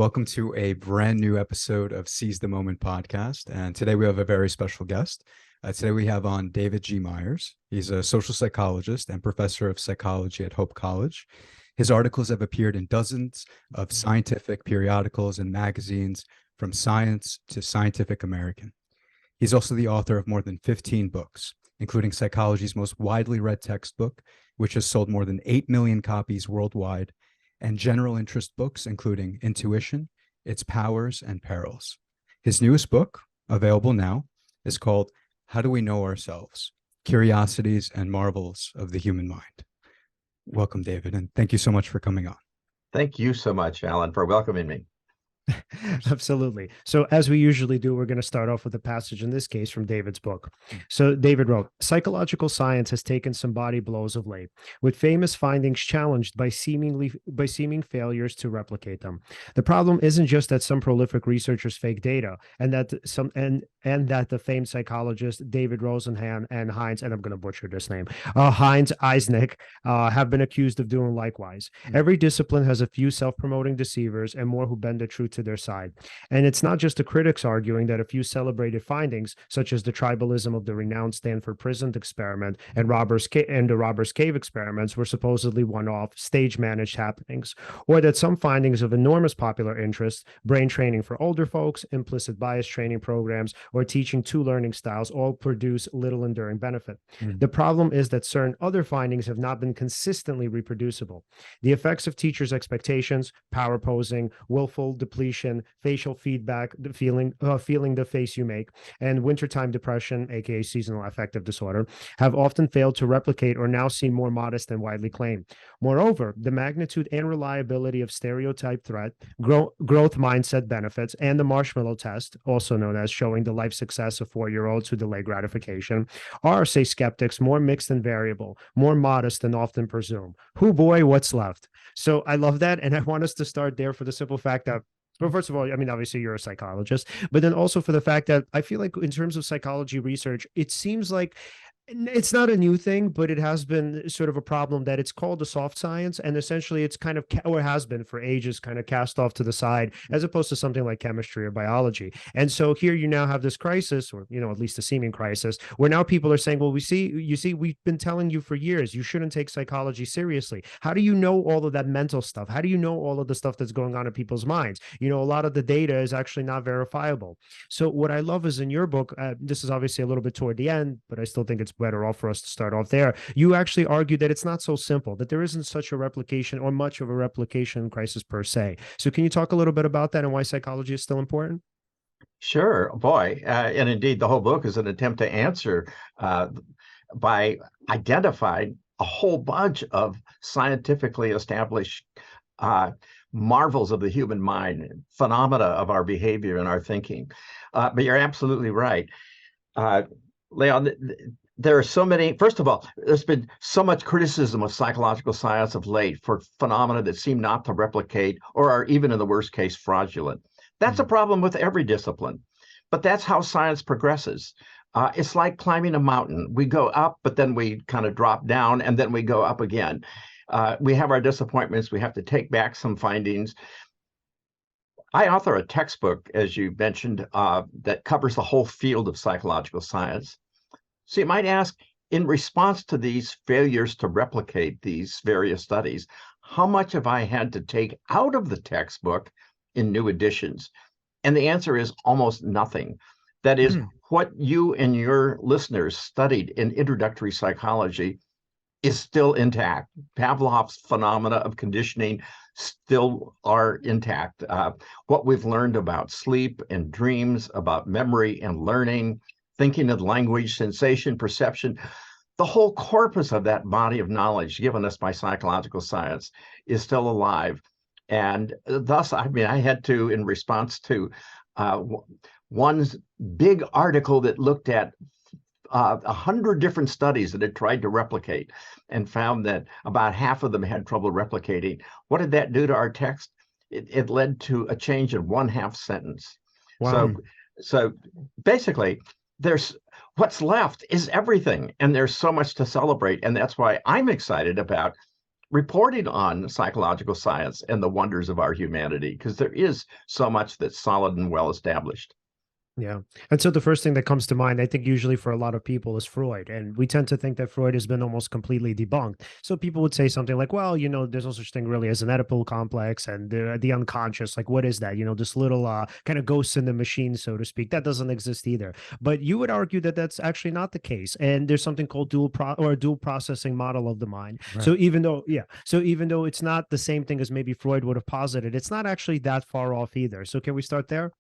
welcome to a brand new episode of Seize the Moment podcast. And today we have a very special guest. Today we have on David G. Myers. He's a social psychologist and professor of psychology at Hope College. His articles have appeared in dozens of scientific periodicals and magazines, from Science to Scientific American. He's also the author of more than 15 books, including psychology's most widely read textbook, which has sold more than 8 million copies worldwide, and general interest books, including Intuition, Its Powers and Perils. His newest book, available now, is called How Do We Know Ourselves? Curiosities and Marvels of the Human Mind. Welcome, David, and thank you so much for coming on. Thank you so much, Alan, for welcoming me. Absolutely. So as we usually do, we're going to start off with a passage, in this case from David's book. So David wrote, psychological science has taken some body blows of late, with famous findings challenged by seeming failures to replicate them. The problem isn't just that some prolific researchers fake data, and that the famed psychologist David Rosenhan and Heinz, and I'm going to butcher this name, Heinz Eisnick, have been accused of doing likewise. Every discipline has a few self-promoting deceivers and more who bend the truth to their side. And it's not just the critics arguing that a few celebrated findings, such as the tribalism of the renowned Stanford prison experiment and the Robbers Cave experiments, were supposedly one-off, stage-managed happenings, or that some findings of enormous popular interest, brain training for older folks, implicit bias training programs, or teaching two learning styles, all produce little enduring benefit. The problem is that certain other findings have not been consistently reproducible. The effects of teachers' expectations, power posing, willful depletion, facial feedback, the feeling the face you make, and wintertime depression, aka seasonal affective disorder, have often failed to replicate or now seem more modest than widely claimed. Moreover, the magnitude and reliability of stereotype threat, growth mindset benefits, and the marshmallow test, also known as showing the life success of 4-year-olds who delay gratification, are, say skeptics, more mixed and variable, more modest than often presumed. Who boy, what's left? So I love that, and I want us to start there for the simple fact that, well, first of all, I mean, obviously you're a psychologist, but then also for the fact that I feel like in terms of psychology research, it seems like it's not a new thing, but it has been sort of a problem that it's called a soft science. And essentially it's kind of, or has been for ages, kind of cast off to the side, as opposed to something like chemistry or biology. And so here you now have this crisis, or, at least a seeming crisis, where now people are saying, well, we've been telling you for years, you shouldn't take psychology seriously. How do you know all of that mental stuff? How do you know all of the stuff that's going on in people's minds? A lot of the data is actually not verifiable. So what I love is in your book, this is obviously a little bit toward the end, but I still think it's better off for us to start off there. You actually argue that it's not so simple, that there isn't such a replication or much of a replication crisis per se. So can you talk a little bit about that and why psychology is still important? Sure, boy. And indeed, the whole book is an attempt to answer by identifying a whole bunch of scientifically established marvels of the human mind, phenomena of our behavior and our thinking. But you're absolutely right. Leon, there are so many. First of all, there's been so much criticism of psychological science of late for phenomena that seem not to replicate or are, even in the worst case, fraudulent. That's a problem with every discipline, but that's how science progresses. It's like climbing a mountain. We go up, but then we kind of drop down, and then we go up again. We have our disappointments. We have to take back some findings. I author a textbook, as you mentioned, that covers the whole field of psychological science. So you might ask, in response to these failures to replicate these various studies, how much have I had to take out of the textbook in new editions? And the answer is almost nothing. That is, what you and your listeners studied in introductory psychology is still intact. Pavlov's phenomena of conditioning still are intact. What we've learned about sleep and dreams, about memory and learning, thinking and language, sensation, perception, the whole corpus of that body of knowledge given us by psychological science is still alive. And thus, I had to, in response to one big article that looked at 100 different studies that had tried to replicate and found that about half of them had trouble replicating. What did that do to our text? It led to a change in 1/2 sentence. Wow. So basically, there's what's left is everything, and there's so much to celebrate, and that's why I'm excited about reporting on psychological science and the wonders of our humanity, because there is so much that's solid and well established. Yeah. And so the first thing that comes to mind, I think usually for a lot of people, is Freud. And we tend to think that Freud has been almost completely debunked. So people would say something like, well, there's no such thing really as an Oedipal complex and the unconscious. Like, what is that? This little kind of ghost in the machine, so to speak. That doesn't exist either. But you would argue that that's actually not the case. And there's something called dual processing model of the mind. Right. So even though it's not the same thing as maybe Freud would have posited, it's not actually that far off either. So can we start there?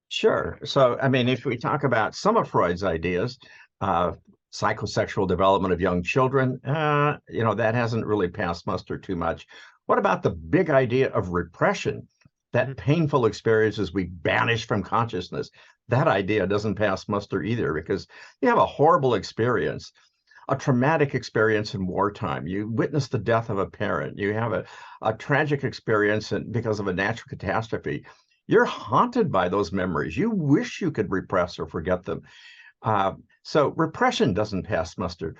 Sure. So, I mean, if we talk about some of Freud's ideas, psychosexual development of young children, that hasn't really passed muster too much. What about the big idea of repression, that painful experiences we banish from consciousness? That idea doesn't pass muster either, because you have a horrible experience, a traumatic experience in wartime. You witness the death of a parent. You have a tragic experience because of a natural catastrophe. You're haunted by those memories. You wish you could repress or forget them. So repression doesn't pass muster.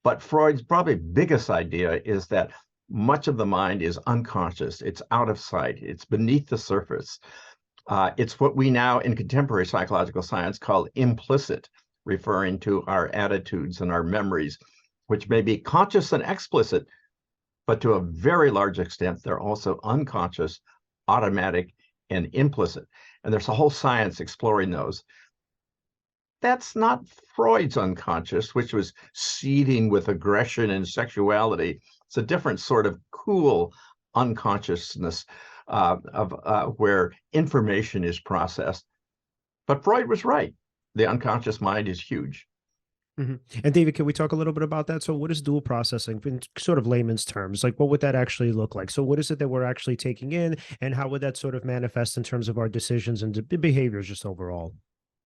But Freud's probably biggest idea is that much of the mind is unconscious. It's out of sight. It's beneath the surface. It's what we now in contemporary psychological science call implicit, referring to our attitudes and our memories, which may be conscious and explicit, but to a very large extent, they're also unconscious, automatic, and implicit. And there's a whole science exploring those. That's not Freud's unconscious, which was seething with aggression and sexuality. It's a different sort of cool unconsciousness where information is processed. But Freud was right. The unconscious mind is huge. And David, can we talk a little bit about that? So what is dual processing in sort of layman's terms? Like, what would that actually look like? So what is it that we're actually taking in, and how would that sort of manifest in terms of our decisions and behaviors just overall?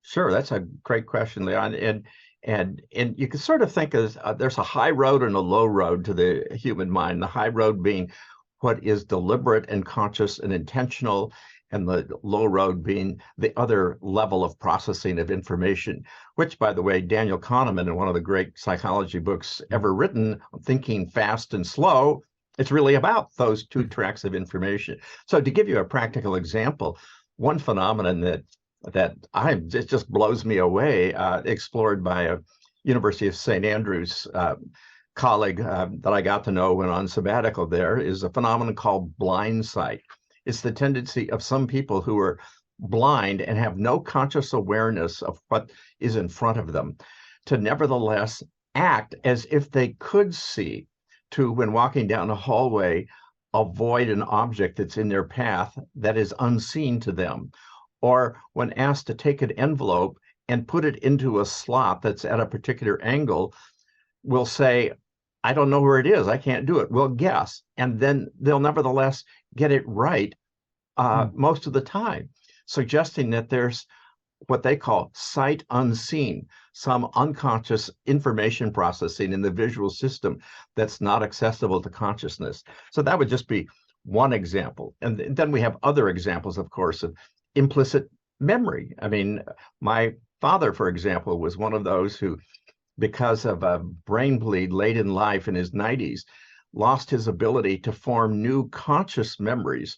Sure, that's a great question, Leon. And you can sort of think as there's a high road and a low road to the human mind. The high road being what is deliberate and conscious and intentional, and the low road being the other level of processing of information, which, by the way, Daniel Kahneman, in one of the great psychology books ever written, Thinking Fast and Slow, it's really about those two tracks of information. So to give you a practical example, one phenomenon it just blows me away, explored by a University of St. Andrews colleague that I got to know when on sabbatical there, is a phenomenon called blind sight. It's the tendency of some people who are blind and have no conscious awareness of what is in front of them to nevertheless act as if they could see, to, when walking down a hallway, avoid an object that's in their path that is unseen to them. Or when asked to take an envelope and put it into a slot that's at a particular angle, will say, I don't know where it is. I can't do it. We'll guess. And then they'll nevertheless get it right most of the time, suggesting that there's what they call sight unseen, some unconscious information processing in the visual system that's not accessible to consciousness. So that would just be one example. And then we have other examples, of course, of implicit memory. I mean, my father, for example, was one of those who, because of a brain bleed late in life in his 90s, lost his ability to form new conscious memories.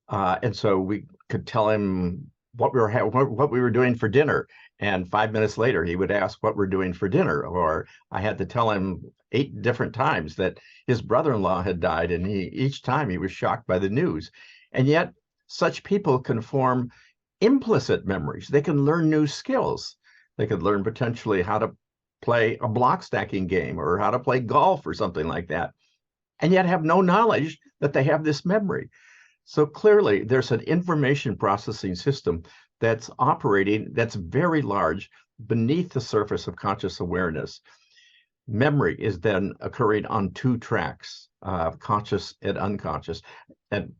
And so we could tell him what we were doing for dinner, and 5 minutes later he would ask what we're doing for dinner. Or I had to tell him 8 different times that his brother-in-law had died, and each time he was shocked by the news. And yet such people can form implicit memories. They can learn new skills. They could learn potentially how to play a block stacking game or how to play golf or something like that, and yet have no knowledge that they have this memory. So clearly there's an information processing system that's operating, that's very large, beneath the surface of conscious awareness. Memory is then occurring on 2 tracks, conscious and unconscious. And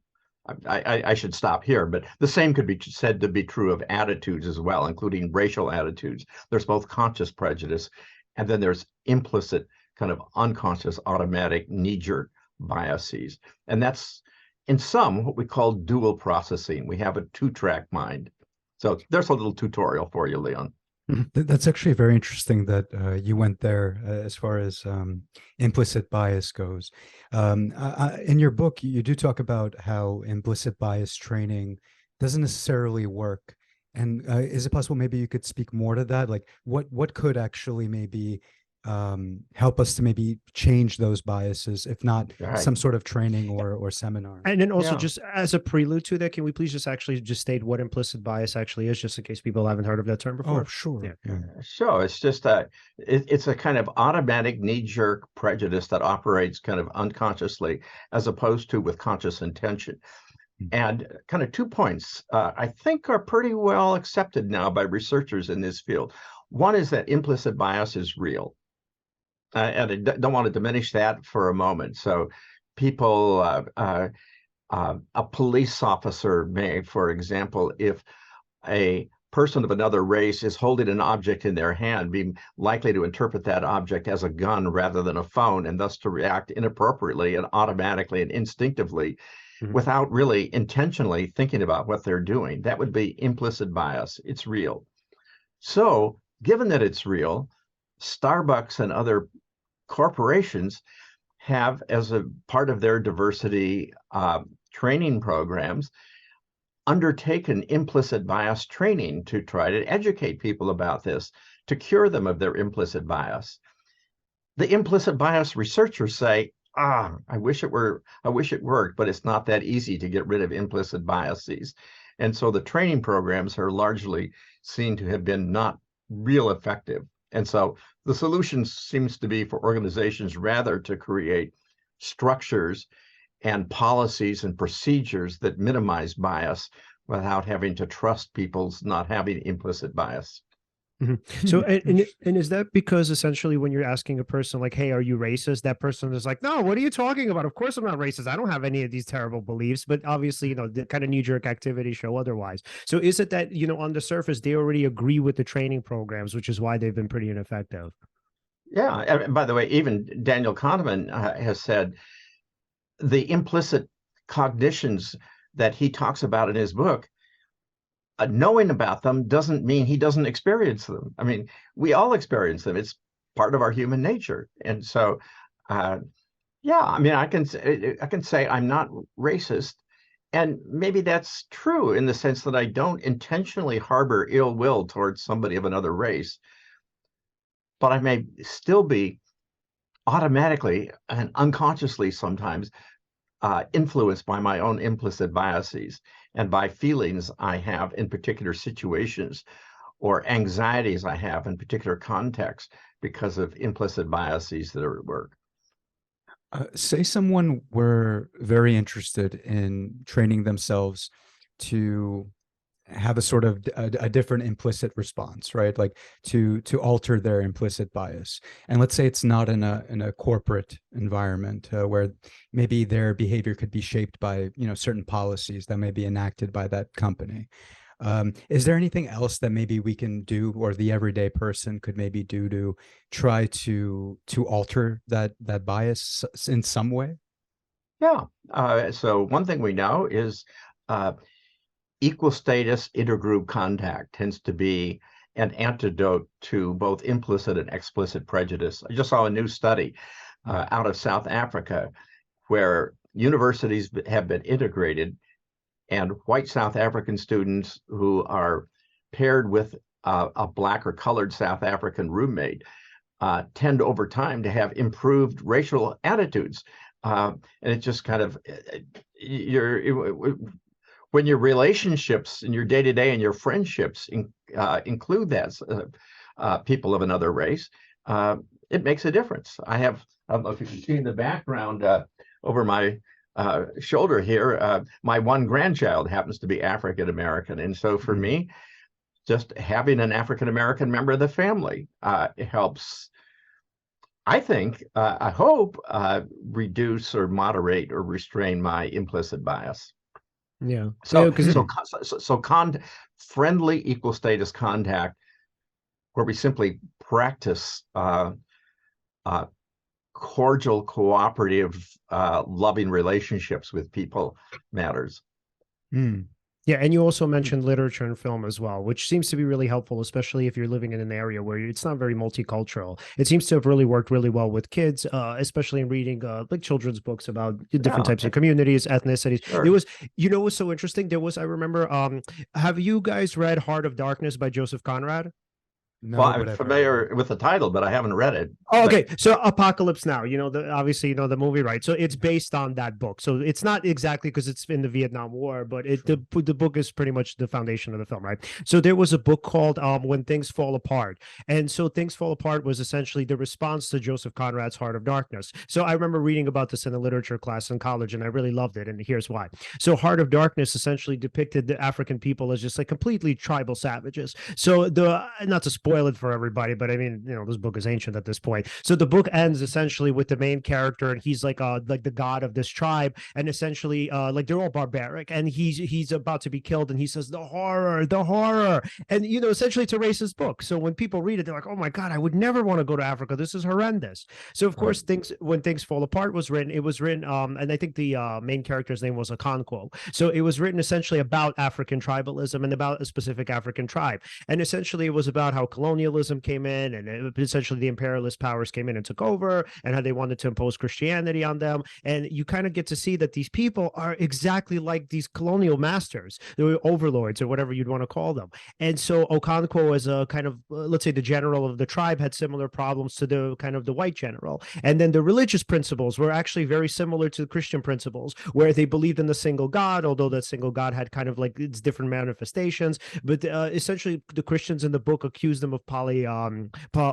I should stop here, but the same could be said to be true of attitudes as well, including racial attitudes. There's both conscious prejudice, and then there's implicit, kind of unconscious, automatic, knee-jerk biases. And that's, in some, what we call dual processing. We have a 2-track mind. So there's a little tutorial for you, Leon. That's actually very interesting that you went there as far as implicit bias goes. In your book, you do talk about how implicit bias training doesn't necessarily work. And is it possible maybe you could speak more to that? Like what could actually maybe help us to maybe change those biases, if not Right. some sort of training or seminar? And then also, Yeah. just as a prelude to that, can we please just actually just state what implicit bias actually is, just in case people haven't heard of that term before? Oh, sure. Yeah. Yeah. Sure. It's just it's a kind of automatic knee-jerk prejudice that operates kind of unconsciously as opposed to with conscious intention. And kind of 2 points I think are pretty well accepted now by researchers in this field. One is that implicit bias is real. And I don't want to diminish that for a moment. So people, a police officer may, for example, if a person of another race is holding an object in their hand, be likely to interpret that object as a gun rather than a phone, and thus to react inappropriately and automatically and instinctively without really intentionally thinking about what they're doing. That would be implicit bias. It's real. So, given that it's real, Starbucks and other corporations have, as a part of their diversity training programs, undertaken implicit bias training to try to educate people about this, to cure them of their implicit bias. The implicit bias researchers say, I wish it worked, but it's not that easy to get rid of implicit biases. And so the training programs are largely seen to have been not real effective. And so the solution seems to be for organizations rather to create structures and policies and procedures that minimize bias without having to trust people's not having implicit bias. So, and is that because essentially when you're asking a person like, hey, are you racist? That person is like, no, what are you talking about? Of course I'm not racist. I don't have any of these terrible beliefs, but obviously, the kind of knee-jerk activities show otherwise. So is it that, on the surface, they already agree with the training programs, which is why they've been pretty ineffective? Yeah. And by the way, even Daniel Kahneman has said the implicit cognitions that he talks about in his book, knowing about them doesn't mean he doesn't experience them. I mean, we all experience them. It's part of our human nature. And so, yeah, I mean, I can say I'm not racist, and maybe that's true in the sense that I don't intentionally harbor ill will towards somebody of another race, but I may still be automatically and unconsciously sometimes influenced by my own implicit biases and by feelings I have in particular situations or anxieties I have in particular contexts because of implicit biases that are at work. Say someone were very interested in training themselves to have a sort of a different implicit response, right? Like to alter their implicit bias. And let's say it's not in a corporate environment where maybe their behavior could be shaped by certain policies that may be enacted by that company. Is there anything else that maybe we can do, or the everyday person could maybe do, to try to alter that bias in some way? Yeah. So one thing we know is equal status intergroup contact tends to be an antidote to both implicit and explicit prejudice. I just saw a new study out of South Africa where universities have been integrated, and white South African students who are paired with a Black or colored South African roommate tend over time to have improved racial attitudes. And it just kind of, when your relationships and your day-to-day and your friendships include that people of another race, it makes a difference. I don't know if you can see in the background over my shoulder here, my one grandchild happens to be African American. And so for me, just having an African American member of the family helps, I think, I hope, reduce or moderate or restrain my implicit bias. Yeah. So, Yeah, friendly equal status contact, where we simply practice cordial, cooperative, loving relationships with people matters. Yeah, Yeah, and you also mentioned literature and film as well, which seems to be really helpful, especially if you're living in an area where it's not very multicultural. It seems to have really worked really well with kids, especially in reading like children's books about different types of communities, ethnicities. Sure. There was, what was so interesting? There was, I remember, have you guys read Heart of Darkness by Joseph Conrad? No, Well, but I'm I've familiar with the title, but I haven't read it. Oh, okay. So Apocalypse Now, obviously, the movie, right? So it's based on that book. So it's not exactly because it's in the Vietnam War, but the book is pretty much the foundation of the film, right? So there was a book called When Things Fall Apart. And so Things Fall Apart was essentially the response to Joseph Conrad's Heart of Darkness. So I remember reading about this in a literature class in college, and I really loved it. And here's why. So Heart of Darkness essentially depicted the African people as just like completely tribal savages. So not to spoil it for everybody, but I mean, this book is ancient at this point. So the book ends essentially with the main character, and he's like the god of this tribe, and essentially like they're all barbaric, and he's about to be killed, and he says the horror, and essentially it's a racist book. So when people read it, they're like, oh my god, I would never want to go to Africa. This is horrendous. So of course, When Things Fall Apart was written, it was written, and I think the main character's name was Okonkwo. So it was written essentially about African tribalism and about a specific African tribe, and essentially it was about how colonialism came in, and essentially the imperialist powers came in and took over, and how they wanted to impose Christianity on them. And you kind of get to see that these people are exactly like these colonial masters, they were overlords or whatever you'd want to call them. And so Okonkwo, as a kind of let's say the general of the tribe, had similar problems to the kind of the white general. And then the religious principles were actually very similar to the Christian principles, where they believed in the single God, although that single God had kind of like its different manifestations. But essentially the Christians in the book accused them of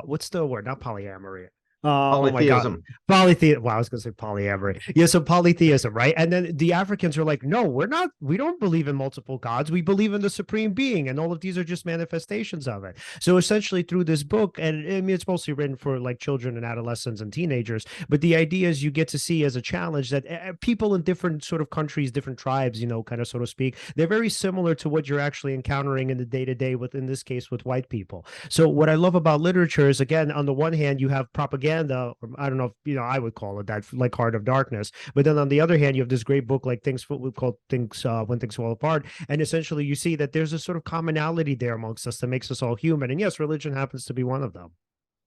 what's the word? Not polyamory. Polytheism. Polytheism. Well, I was going to say polyamory. Yeah, so polytheism, right? And then the Africans are like, no, we don't believe in multiple gods. We believe in the supreme being, and all of these are just manifestations of it. So essentially through this book, and I mean, it's mostly written for like children and adolescents and teenagers, but the idea is you get to see as a challenge that people in different sort of countries, different tribes, kind of so to speak, they're very similar to what you're actually encountering in the day-to-day in this case with white people. So what I love about literature is, again, on the one hand, you have propaganda, or I don't know if I would call it that, like Heart of Darkness, but then on the other hand, you have this great book like When Things Fall Apart, and essentially you see that there's a sort of commonality there amongst us that makes us all human. And yes, religion happens to be one of them.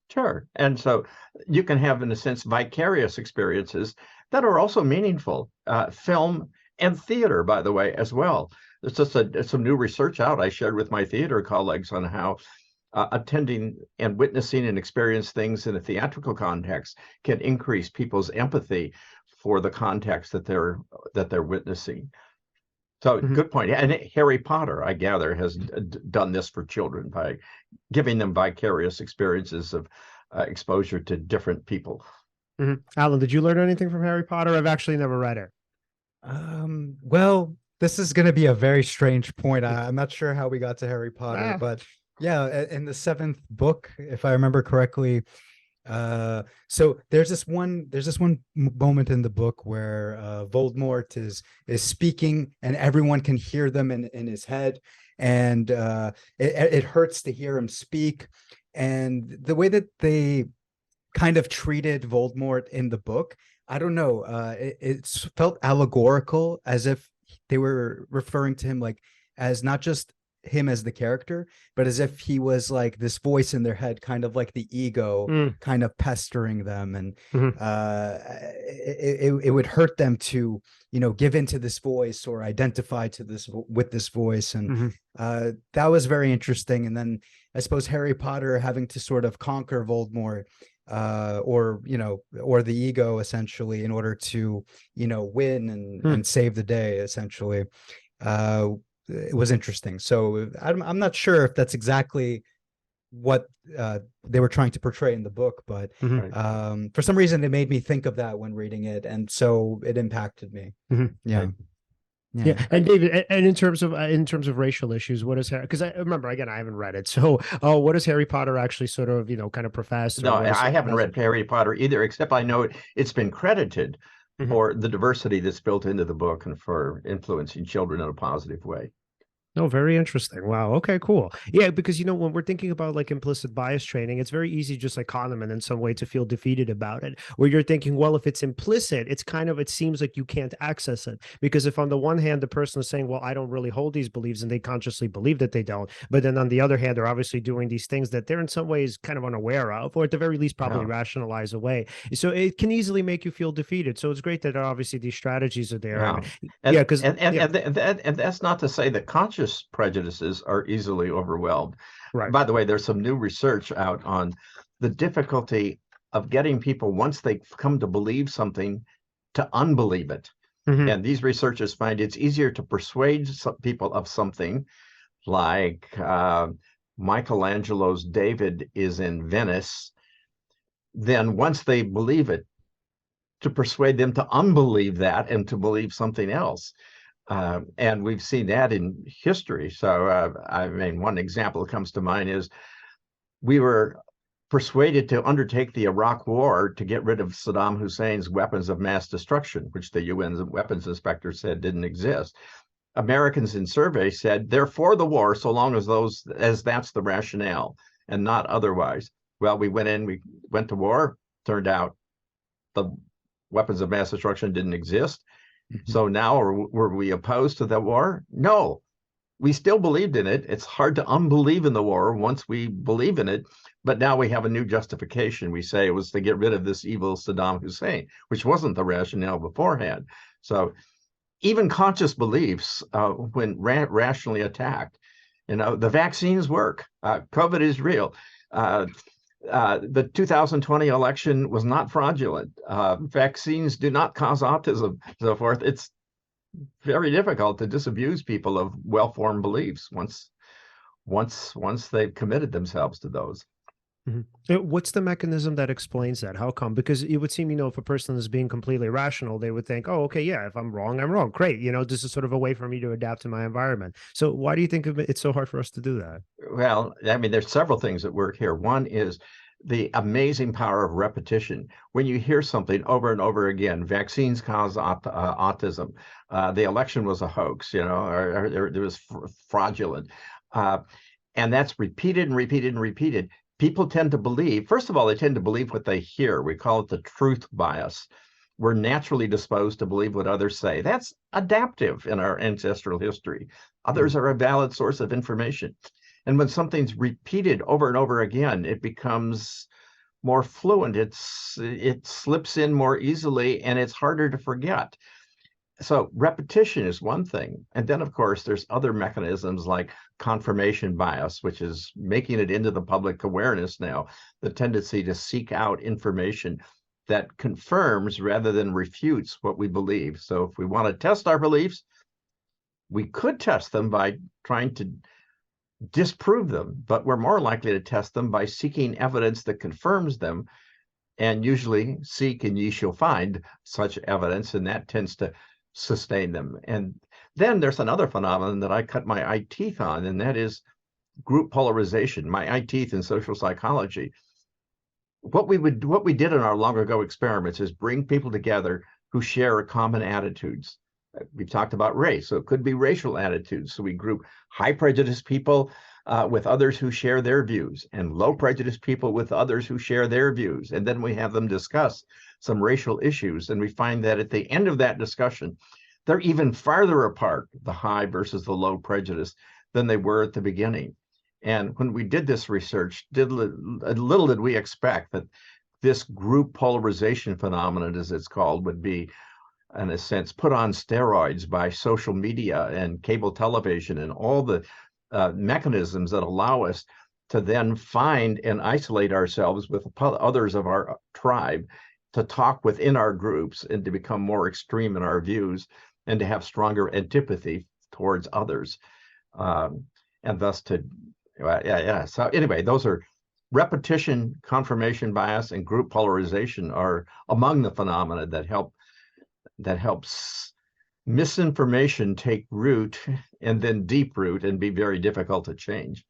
Sure. And so you can have, in a sense, vicarious experiences that are also meaningful. Film and theater, by the way, as well. There's just some new research out I shared with my theater colleagues on how attending and witnessing and experience things in a theatrical context can increase people's empathy for the context that they're witnessing. So good point. And Harry Potter, I gather, has done this for children by giving them vicarious experiences of exposure to different people. Alan, did you learn anything from Harry Potter? I've actually never read it. Well, this is going to be a very strange point. I'm not sure how we got to Harry Potter, but yeah, in the 7th book, if I remember correctly, so there's this one moment in the book where Voldemort is speaking, and everyone can hear them in his head, and it hurts to hear him speak. And the way that they kind of treated Voldemort in the book, I don't know, it felt allegorical, as if they were referring to him like as not just him as the character, but as if he was like this voice in their head, kind of like the ego kind of pestering them. And it would hurt them to, give into this voice or identify with this voice. And that was very interesting. And then I suppose Harry Potter having to sort of conquer Voldemort, or the ego, essentially, in order to, win and save the day, essentially. It was interesting. So I'm not sure if that's exactly what they were trying to portray in the book, but for some reason it made me think of that when reading it, and so it impacted me. Yeah. And David, and in terms of racial issues, what is Harry? Because I remember, again, I haven't read it. So, what does Harry Potter actually sort of kind of profess? No, I haven't read Harry Potter either, except I know it's been credited for the diversity that's built into the book and for influencing children in a positive way. Oh, very interesting. Wow. Okay, cool. Yeah, because when we're thinking about like implicit bias training, it's very easy, just like Kahneman in some way, to feel defeated about it. Where you're thinking, well, if it's implicit, it seems like you can't access it. Because if on the one hand, the person is saying, well, I don't really hold these beliefs, and they consciously believe that they don't. But then on the other hand, they're obviously doing these things that they're in some ways kind of unaware of, or at the very least, probably Yeah. rationalize away. So it can easily make you feel defeated. So it's great that obviously these strategies are there. Yeah. Yeah, And because, and and yeah, and, and that's not to say that conscious prejudices are easily overwhelmed. right. By the way, there's some new research out on the difficulty of getting people, once they come to believe something, to unbelieve it. Hmm. And these researchers find it's easier to persuade some people of something like Michelangelo's David is in Venice, than once they believe it, to persuade them to unbelieve that and to believe something else. And we've seen that in history. So, I mean, one example that comes to mind is we were persuaded to undertake the Iraq War to get rid of Saddam Hussein's weapons of mass destruction, which the UN weapons inspector said didn't exist. Americans in surveys said they're for the war so long as that's the rationale and not otherwise. Well, we went to war. Turned out the weapons of mass destruction didn't exist. So now, were we opposed to the war? No, we still believed in it. It's hard to unbelieve in the war once we believe in it. But now we have a new justification. We say it was to get rid of this evil Saddam Hussein, which wasn't the rationale beforehand. So even conscious beliefs, when rationally attacked, the vaccines work. COVID is real. The 2020 election was not fraudulent. Vaccines do not cause autism, so forth. It's very difficult to disabuse people of well-formed beliefs once they've committed themselves to those. Mhm. What's the mechanism that explains that? How come? Because it would seem, if a person is being completely rational, they would think, oh, okay, yeah, if I'm wrong, I'm wrong. Great. This is sort of a way for me to adapt to my environment. So why do you think it's so hard for us to do that? Well, I mean, there's several things at work here. One is the amazing power of repetition. When you hear something over and over again, vaccines cause autism, the election was a hoax, or it was fraudulent. And that's repeated and repeated and repeated. People tend to believe, first of all, they tend to believe what they hear. We call it the truth bias. We're naturally disposed to believe what others say. That's adaptive in our ancestral history. Others are a valid source of information. And when something's repeated over and over again, it becomes more fluent. It slips in more easily, and it's harder to forget. So repetition is one thing. And then, of course, there's other mechanisms like confirmation bias, which is making it into the public awareness now, the tendency to seek out information that confirms rather than refutes what we believe. So if we want to test our beliefs, we could test them by trying to disprove them, but we're more likely to test them by seeking evidence that confirms them, and usually seek and ye shall find such evidence, and that tends to sustain them. And then there's another phenomenon that I cut my eye teeth on, and that is group polarization, my eye teeth in social psychology. What we did in our long ago experiments is bring people together who share common attitudes. We've talked about race, so it could be racial attitudes. So we group high prejudice people with others who share their views, and low prejudice people with others who share their views. And then we have them discuss some racial issues. And we find that at the end of that discussion, they're even farther apart, the high versus the low prejudice, than they were at the beginning. And when we did this research, little did we expect that this group polarization phenomenon, as it's called, would be, in a sense, put on steroids by social media and cable television and all the mechanisms that allow us to then find and isolate ourselves with others of our tribe, to talk within our groups and to become more extreme in our views and to have stronger antipathy towards others. And thus to, yeah. So anyway, those are repetition, confirmation bias, and group polarization are among the phenomena that helps misinformation take root and then deep root and be very difficult to change.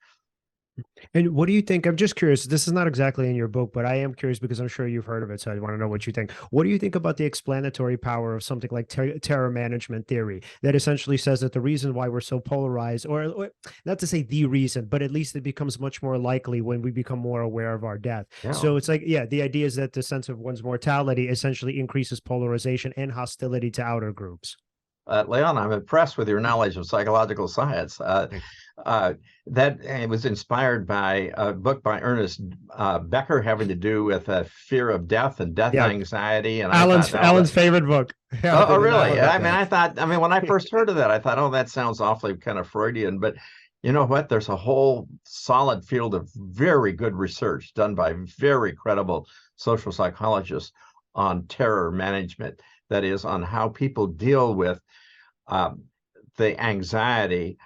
And what do you think? I'm just curious. This is not exactly in your book, but I am curious because I'm sure you've heard of it. So I want to know what you think. What do you think about the explanatory power of something like terror management theory that essentially says that the reason why we're so polarized, or not to say the reason, but at least it becomes much more likely when we become more aware of our death. Yeah. So it's like, yeah, the idea is that the sense of one's mortality essentially increases polarization and hostility to outer groups. Leon, I'm impressed with your knowledge of psychological science. That was inspired by a book by Ernest Becker having to do with fear of death and death anxiety. And Alan's favorite book. Yeah, oh, really? I mean, when I first heard of that, I thought, oh, that sounds awfully kind of Freudian. But you know what? There's a whole solid field of very good research done by very credible social psychologists on terror management. That is, on how people deal with the anxiety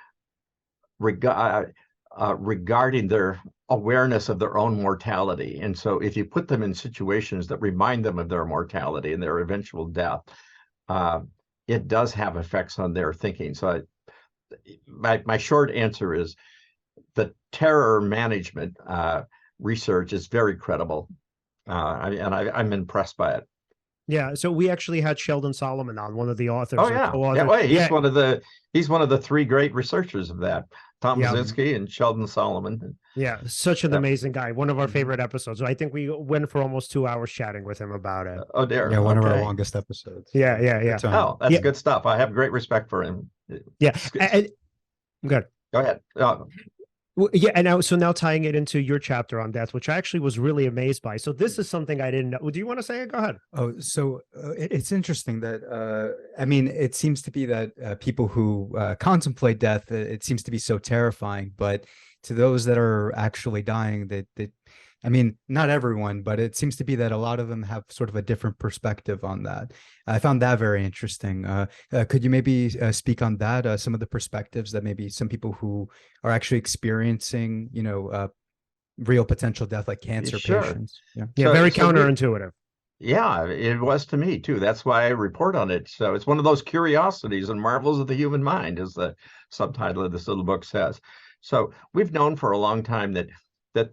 regarding their awareness of their own mortality. And so if you put them in situations that remind them of their mortality and their eventual death, it does have effects on their thinking. So my short answer is the terror management research is very credible. I'm impressed by it. Yeah, so we actually had Sheldon Solomon on, one of the authors. Oh yeah, he's one of the three great researchers of that. Tom Brzezinski and Sheldon Solomon. Yeah, such an amazing guy. One of our favorite episodes. I think we went for almost 2 hours chatting with him about it. Oh dear. Yeah, one of our longest episodes. Yeah. Oh, that's good stuff. I have great respect for him. Yeah. Good. Go ahead. Well, yeah, and now tying it into your chapter on death, which I actually was really amazed by. So this is something I didn't know. Do you want to say it? Go ahead. Oh, so it's interesting that I mean, it seems to be that people who contemplate death, it seems to be so terrifying. But to those that are actually dying, that I mean, not everyone, but it seems to be that a lot of them have sort of a different perspective on that. I found that very interesting. Could you maybe speak on that? Some of the perspectives that maybe some people who are actually experiencing, real potential death, like cancer patients. Yeah, very counterintuitive. Yeah, it was to me too. That's why I report on it. So it's one of those curiosities and marvels of the human mind, as the subtitle of this little book says. So we've known for a long time that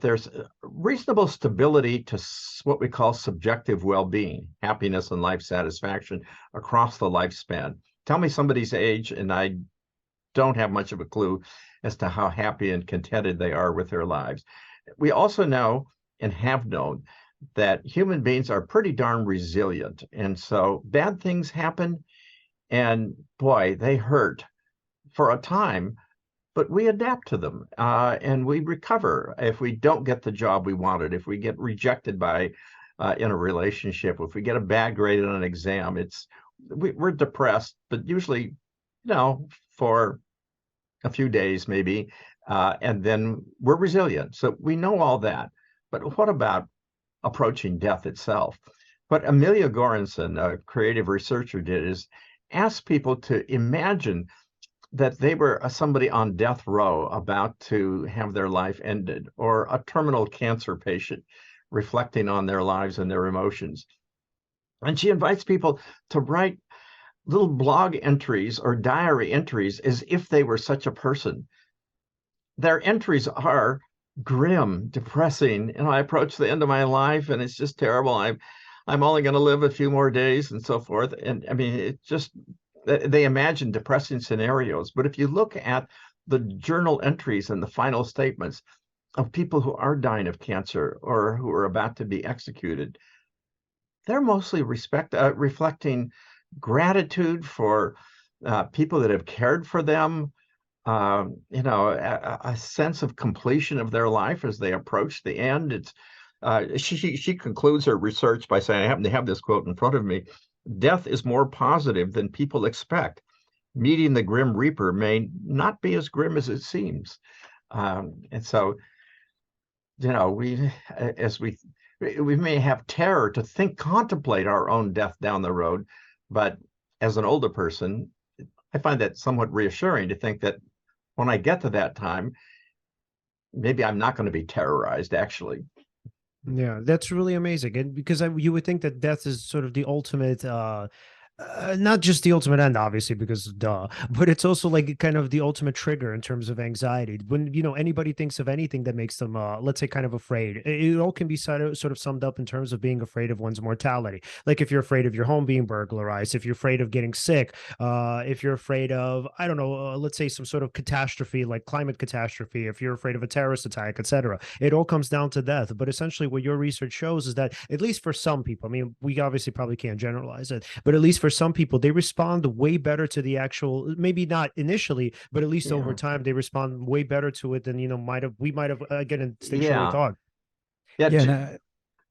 there's reasonable stability to what we call subjective well-being, happiness and life satisfaction across the lifespan. Tell me somebody's age, and I don't have much of a clue as to how happy and contented they are with their lives. We also know and have known that human beings are pretty darn resilient. And so bad things happen, and boy, they hurt for a time, but we adapt to them and we recover. If we don't get the job we wanted, if we get rejected by in a relationship, if we get a bad grade on an exam, we're depressed, but usually, for a few days maybe, and then we're resilient. So we know all that. But what about approaching death itself? What Amelia Goranson, a creative researcher, did is ask people to imagine that they were somebody on death row about to have their life ended, or a terminal cancer patient reflecting on their lives and their emotions. And she invites people to write little blog entries or diary entries as if they were such a person. Their entries are grim, depressing. I approach the end of my life and it's just terrible. I'm only going to live a few more days and so forth. And I mean, it just, they imagine depressing scenarios. But if you look at the journal entries and the final statements of people who are dying of cancer or who are about to be executed, they're mostly reflecting gratitude for people that have cared for them, a sense of completion of their life as they approach the end. It's she concludes her research by saying, I happen to have this quote in front of me: "Death is more positive than people expect. Meeting the grim reaper may not be as grim as it seems." And so, we may have terror to contemplate our own death down the road, but as an older person, I find that somewhat reassuring to think that when I get to that time, maybe I'm not going to be terrorized, actually. Yeah, that's really amazing. And because you would think that death is sort of the ultimate Not just the ultimate end, obviously, because duh, but it's also like kind of the ultimate trigger in terms of anxiety. When, anybody thinks of anything that makes them, let's say, kind of afraid, it all can be sort of summed up in terms of being afraid of one's mortality. Like if you're afraid of your home being burglarized, if you're afraid of getting sick, if you're afraid of, I don't know, let's say some sort of catastrophe, like climate catastrophe, if you're afraid of a terrorist attack, etc. It all comes down to death. But essentially, what your research shows is that, at least for some people, I mean, we obviously probably can't generalize it, but at least for some people, they respond way better to the actual, maybe not initially, but at least over Yeah. time, they respond way better to it than, we might have, again, instinctually Yeah. thought. Yeah. Yeah, and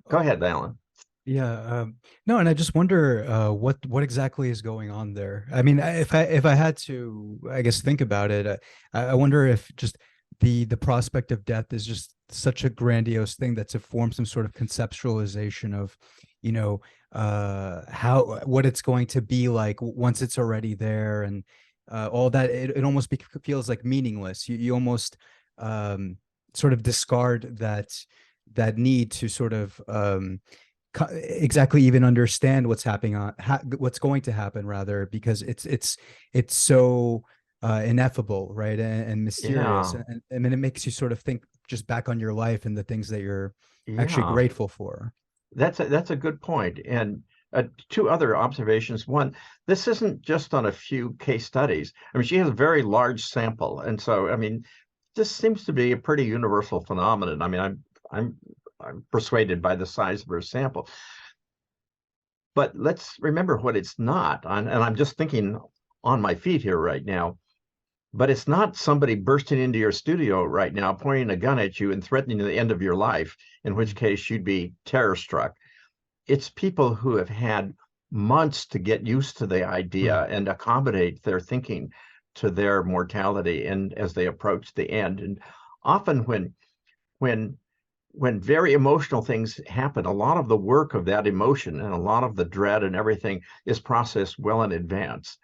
Go ahead, Alan. yeah, no, and I just wonder what exactly is going on there. I mean, if I had to, I guess, think about it, I wonder if just the prospect of death is just such a grandiose thing that to form some sort of conceptualization of, you know, how what it's going to be like once it's already there, and all that. It almost feels like meaningless. You almost sort of discard that need to sort of exactly even understand what's happening what's going to happen, rather, because it's so ineffable, right, and mysterious, Yeah. and then it makes you sort of think just back on your life and the things that you're actually Yeah. grateful for. That's a good point. And two other observations. One, this isn't just on a few case studies. I mean, she has a very large sample, and so I mean, this seems to be a pretty universal phenomenon. I mean, I'm persuaded by the size of her sample. But let's remember what it's not. And I'm just thinking on my feet here right now. But it's not somebody bursting into your studio right now, pointing a gun at you and threatening the end of your life, in which case you'd be terror struck. It's people who have had months to get used to the idea and accommodate their thinking to their mortality and as they approach the end. And often when when very emotional things happen, a lot of the work of that emotion and a lot of the dread and everything is processed well in advance.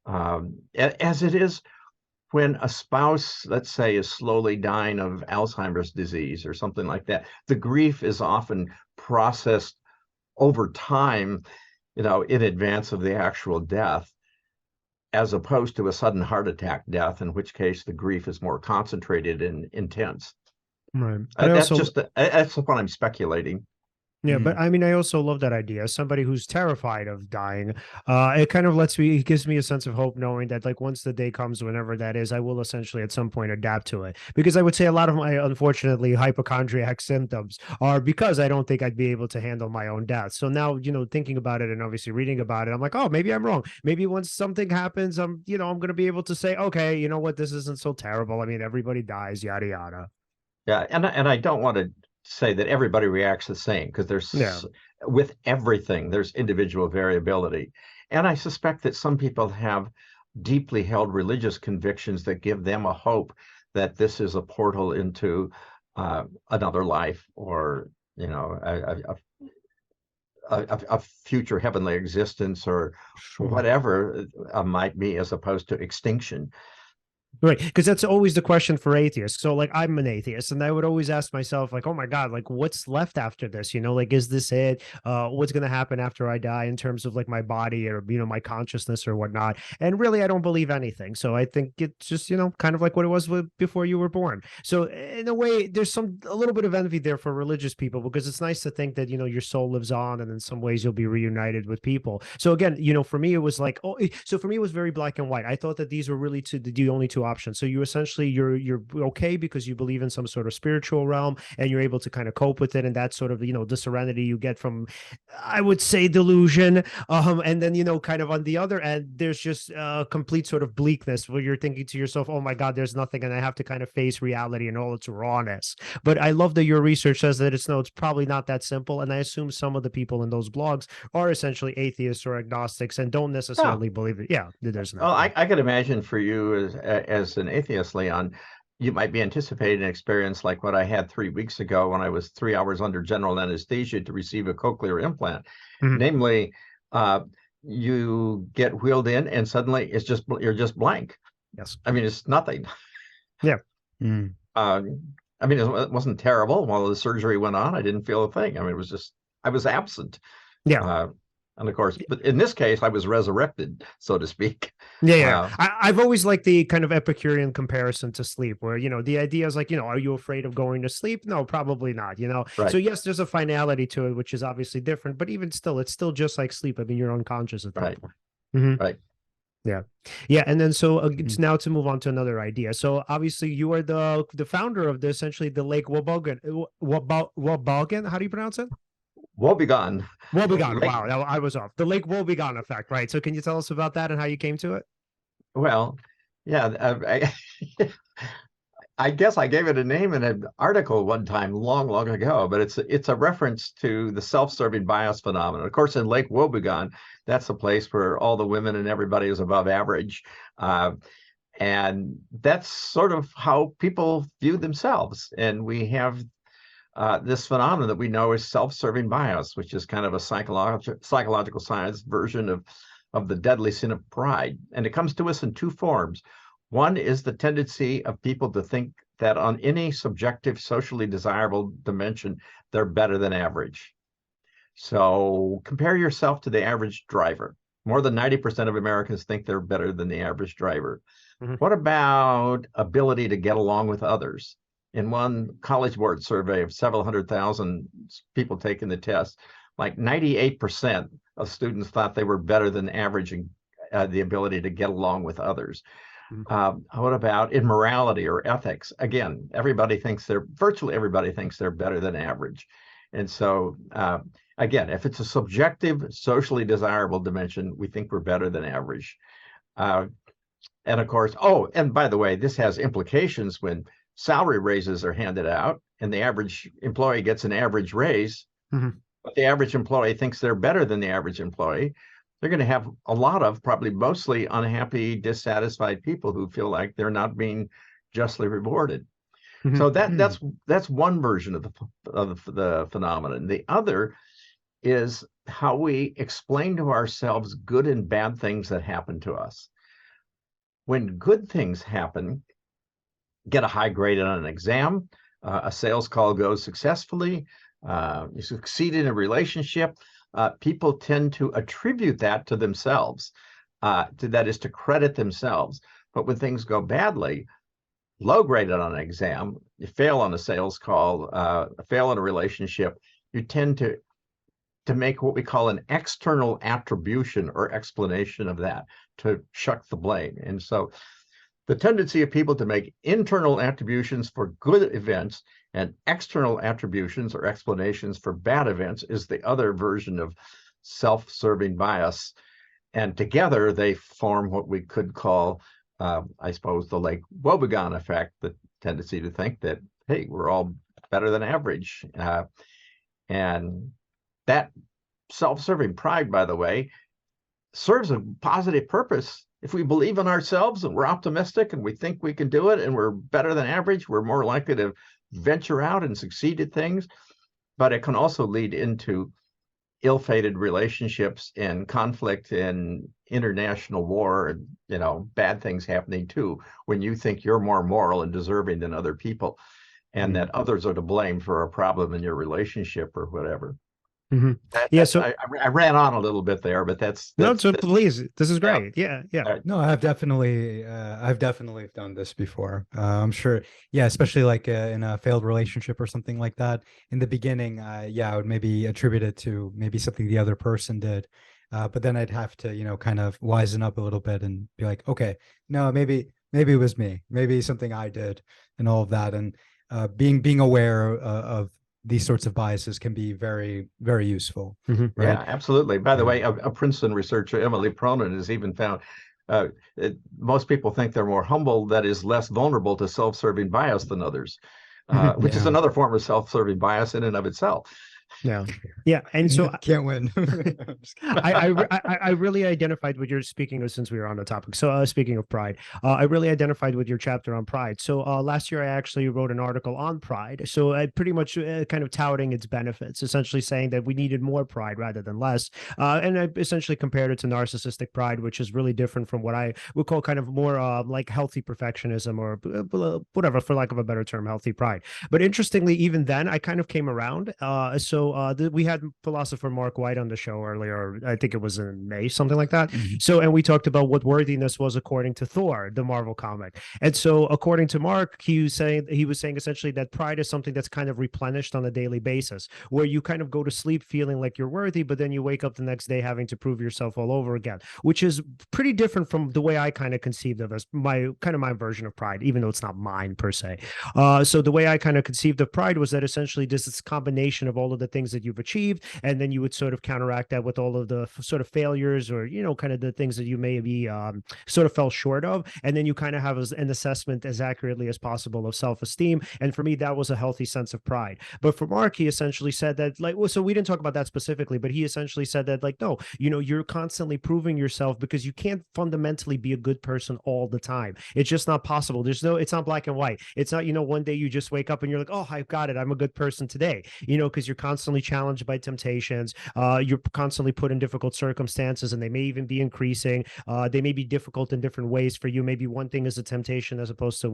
As it is when a spouse, let's say, is slowly dying of Alzheimer's disease or something like that, the grief is often processed over time, in advance of the actual death, as opposed to a sudden heart attack death, in which case the grief is more concentrated and intense. Right. But That's what I'm speculating. yeah, but Mhm. I mean, I also love that idea. As somebody who's terrified of dying, it kind of it gives me a sense of hope knowing that, like, once the day comes, whenever that is, I will essentially at some point adapt to it. Because I would say a lot of my, unfortunately, hypochondriac symptoms are because I don't think I'd be able to handle my own death. So now, thinking about it and obviously reading about it, I'm like, oh, maybe I'm wrong. Maybe once something happens, I'm going to be able to say, okay, you know what, this isn't so terrible. I mean, everybody dies, yada, yada. Yeah, and I don't want to say that everybody reacts the same, because Yeah. with everything, there's individual variability. And I suspect that some people have deeply held religious convictions that give them a hope that this is a portal into another life, or a future heavenly existence, or Sure. whatever might be, as opposed to extinction. Right, because that's always the question for atheists. So, like, I'm an atheist, and I would always ask myself, like, oh my God, like, what's left after this? Like, is this it? What's going to happen after I die in terms of like my body or my consciousness or whatnot? And really, I don't believe anything. So I think it's just kind of like what it was before you were born. So in a way, there's a little bit of envy there for religious people, because it's nice to think that your soul lives on, and in some ways you'll be reunited with people. So again, for me, it was like, so for me, it was very black and white. I thought that these were really the only two options. So you essentially you're okay because you believe in some sort of spiritual realm, and you're able to kind of cope with it, and that sort of the serenity you get from, I would say, delusion. And then kind of on the other end, there's just a complete sort of bleakness where you're thinking to yourself, oh my God, there's nothing, and I have to kind of face reality and all its rawness. But I love that your research says that it's probably not that simple, and I assume some of the people in those blogs are essentially atheists or agnostics and don't Yeah. necessarily believe it. Yeah, there's Well, nothing. I could imagine for you as an atheist, Leon, you might be anticipating an experience like what I had 3 weeks ago when I was 3 hours under general anesthesia to receive a cochlear implant. Mhm. Namely, you get wheeled in and suddenly you're just blank. Yes. I mean, it's nothing. Yeah. Mm. I mean, it wasn't terrible. While the surgery went on, I didn't feel a thing. I mean, I was absent. Yeah. Uh, And of course, but in this case, I was resurrected, so to speak. Yeah. I've always liked the kind of Epicurean comparison to sleep, where, the idea is like, are you afraid of going to sleep? No, probably not, Right. So yes, there's a finality to it, which is obviously different, but even still, it's still just like sleep. I mean, you're unconscious at that Right. point. Mhm. Right. Yeah. Yeah. And then so it's now to move on to another idea. So obviously you are the founder of essentially the Lake Wobegon. Wobegon, how do you pronounce it? Wobegon. Wobegon. Wow, I was off. The Lake Wobegon effect, right? So can you tell us about that and how you came to it? Well, yeah, I guess I gave it a name in an article one time long, long ago, but it's a reference to the self-serving bias phenomenon. Of course, in Lake Wobegon, that's a place where all the women and everybody is above average. And that's sort of how people view themselves. And we have this phenomenon that we know is self-serving bias, which is kind of a psychological science version of the deadly sin of pride. And it comes to us in two forms. One is the tendency of people to think that on any subjective, socially desirable dimension, they're better than average. So compare yourself to the average driver. More than 90% of Americans think they're better than the average driver. Mhm. What about ability to get along with others? In one College Board survey of several 100,000 people taking the test, like 98% of students thought they were better than average in the ability to get along with others. What about in morality or ethics? Again, virtually everybody thinks they're better than average. And so, again, if it's a subjective, socially desirable dimension, we think we're better than average. And of course, and by the way, this has implications when salary raises are handed out and the average employee gets an average raise, but the average employee thinks they're better than the average employee. They're going to have a lot of probably mostly unhappy, dissatisfied people who feel like they're not being justly rewarded. So that's one version of the phenomenon. The other is how we explain to ourselves good and bad things that happen to us. When good things happen, get a high grade on an exam, a sales call goes successfully, you succeed in a relationship, people tend to attribute that to themselves, that is to credit themselves. But when things go badly, low graded on an exam, you fail on a sales call, fail in a relationship, you tend to make what we call an external attribution or explanation of that, to shuck the blame. And so the tendency of people to make internal attributions for good events and external attributions or explanations for bad events is the other version of self-serving bias. And together they form what we could call, I suppose, the Lake Wobegon effect, the tendency to think that, hey, we're all better than average. And that self-serving pride, by the way, serves a positive purpose. If we believe in ourselves and we're optimistic and we think we can do it and we're better than average, we're more likely to venture out and succeed at things. But it can also lead into ill-fated relationships and conflict and international war and, bad things happening too, when you think you're more moral and deserving than other people, and that others are to blame for a problem in your relationship or whatever. So I ran on a little bit there, but that's no. So please, this is great. Yeah. No, I've definitely done this before. I'm sure. Yeah, especially like in a failed relationship or something like that. In the beginning, I would maybe attribute it to maybe something the other person did, but then I'd have to, kind of wisen up a little bit and be like, okay, no, maybe it was me, maybe something I did, and all of that, and being aware of these sorts of biases can be very, very useful. Right? Yeah, absolutely. By the way, a Princeton researcher, Emily Pronin, has even found most people think they're more humble, that is less vulnerable to self-serving bias than others, which is another form of self-serving bias in and of itself. Yeah. And so can't win. I really identified with your speaking of, since we were on the topic. So speaking of pride, I really identified with your chapter on pride. So last year I actually wrote an article on pride. So I pretty much kind of touting its benefits, essentially saying that we needed more pride rather than less. And I essentially compared it to narcissistic pride, which is really different from what I would call kind of more like healthy perfectionism, or whatever, for lack of a better term, healthy pride. But interestingly, even then I kind of came around. So so we had philosopher Mark White on the show earlier. I think it was in May, something like that. Mhm. So, and we talked about what worthiness was according to Thor, the Marvel comic. And so, according to Mark, he was saying essentially that pride is something that's kind of replenished on a daily basis, where you kind of go to sleep feeling like you're worthy, but then you wake up the next day having to prove yourself all over again, which is pretty different from the way I kind of conceived of as my version of pride, even though it's not mine per se. So the way I kind of conceived of pride was that essentially this combination of all of the things that you've achieved, and then you would sort of counteract that with all of the sort of failures, or kind of the things that you maybe sort of fell short of, and then you kind of have an assessment as accurately as possible of self-esteem. And for me, that was a healthy sense of pride. But for Mark, he essentially said that, like, well, so we didn't talk about that specifically, but he essentially said that, like, no, you're constantly proving yourself, because you can't fundamentally be a good person all the time. It's just not possible. It's not black and white. It's not, one day you just wake up and you're like, oh, I've got it, I'm a good person today, because you're constantly challenged by temptations. You're constantly put in difficult circumstances, and they may even be increasing. They may be difficult in different ways for you. Maybe one thing is a temptation as opposed to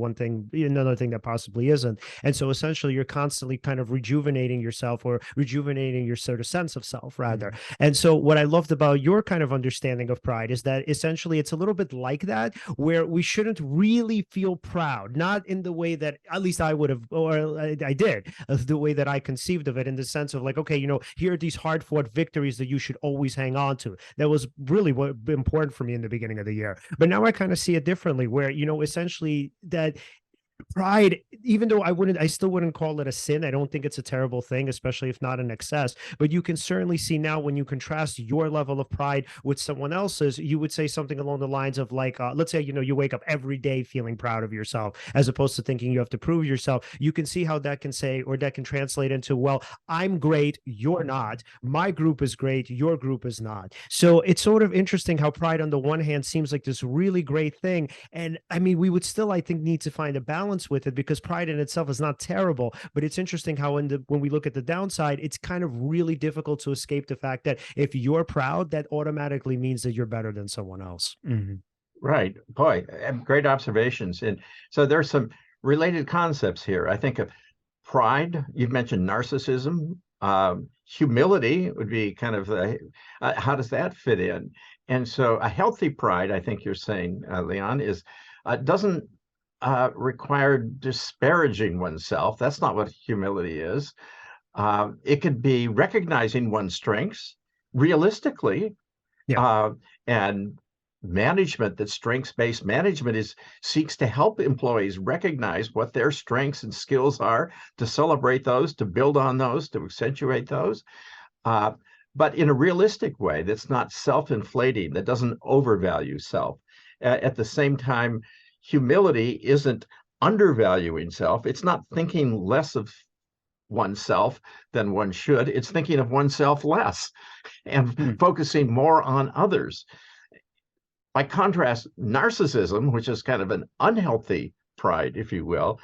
another thing that possibly isn't. And so essentially you're constantly kind of rejuvenating yourself, or rejuvenating your sort of sense of self, rather. Mm-hmm. And so what I loved about your kind of understanding of pride is that essentially it's a little bit like that, where we shouldn't really feel proud, not in the way that at least I would have, or I did, the way that I conceived of it, in the sense of like, okay, here are these hard fought victories that you should always hang on to. That was really what important for me in the beginning of the year. But now I kind of see it differently, where, essentially that pride, even though I still wouldn't call it a sin. I don't think it's a terrible thing, especially if not in excess. But you can certainly see now, when you contrast your level of pride with someone else's, you would say something along the lines of like, let's say, you wake up every day feeling proud of yourself, as opposed to thinking you have to prove yourself. You can see how that can say, or that can translate into, well, I'm great, you're not. My group is great, your group is not. So it's sort of interesting how pride on the one hand seems like this really great thing. And I mean, we would still, I think, need to find a balance with it, because pride in itself is not terrible, but it's interesting how when we look at the downside, it's kind of really difficult to escape the fact that if you're proud, that automatically means that you're better than someone else. Mm-hmm. Right. Boy, great observations. And so there's some related concepts here. I think of pride. You've mentioned narcissism. Humility would be kind of how does that fit in? And so a healthy pride, I think you're saying, Leon, is doesn't require disparaging oneself. That's not what humility is. It could be recognizing one's strengths realistically. Yeah. And management, that strengths-based management seeks to help employees recognize what their strengths and skills are, to celebrate those, to build on those, to accentuate those, but in a realistic way that's not self-inflating, that doesn't overvalue self. At the same time, humility isn't undervaluing self. It's not thinking less of oneself than one should. It's thinking of oneself less and focusing more on others. By contrast, narcissism, which is kind of an unhealthy pride, if you will,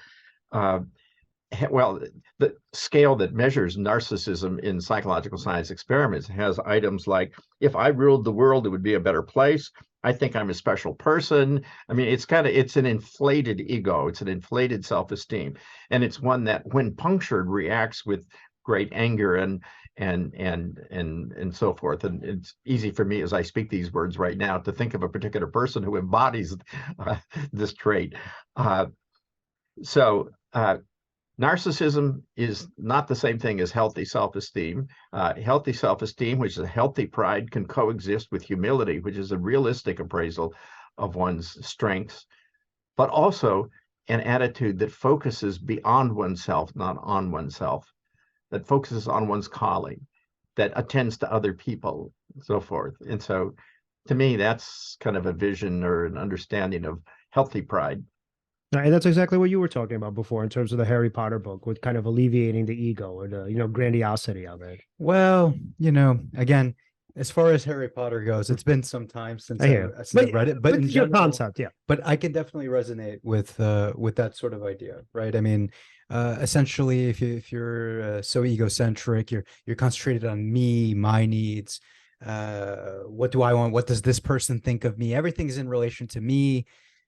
well, the scale that measures narcissism in psychological science experiments has items like, if I ruled the world, it would be a better place. I think I'm a special person. I mean, it's an inflated ego. It's an inflated self-esteem. And it's one that, when punctured, reacts with great anger and so forth. And it's easy for me, as I speak these words right now, to think of a particular person who embodies this trait. Narcissism is not the same thing as healthy self-esteem. Healthy self-esteem, which is a healthy pride, can coexist with humility, which is a realistic appraisal of one's strengths, but also an attitude that focuses beyond oneself, not on oneself, that focuses on one's calling, that attends to other people, and so forth. And so, to me, that's kind of a vision or an understanding of healthy pride. And that's exactly what you were talking about before in terms of the Harry Potter book, with kind of alleviating the ego, or the, grandiosity of it. Well, again, as far as Harry Potter goes, it's been some time since I read it, but in your general, concept, yeah. But I can definitely resonate with that sort of idea, right? I mean, essentially, if you're so egocentric, you're concentrated on me, my needs. What do I want? What does this person think of me? Everything's in relation to me,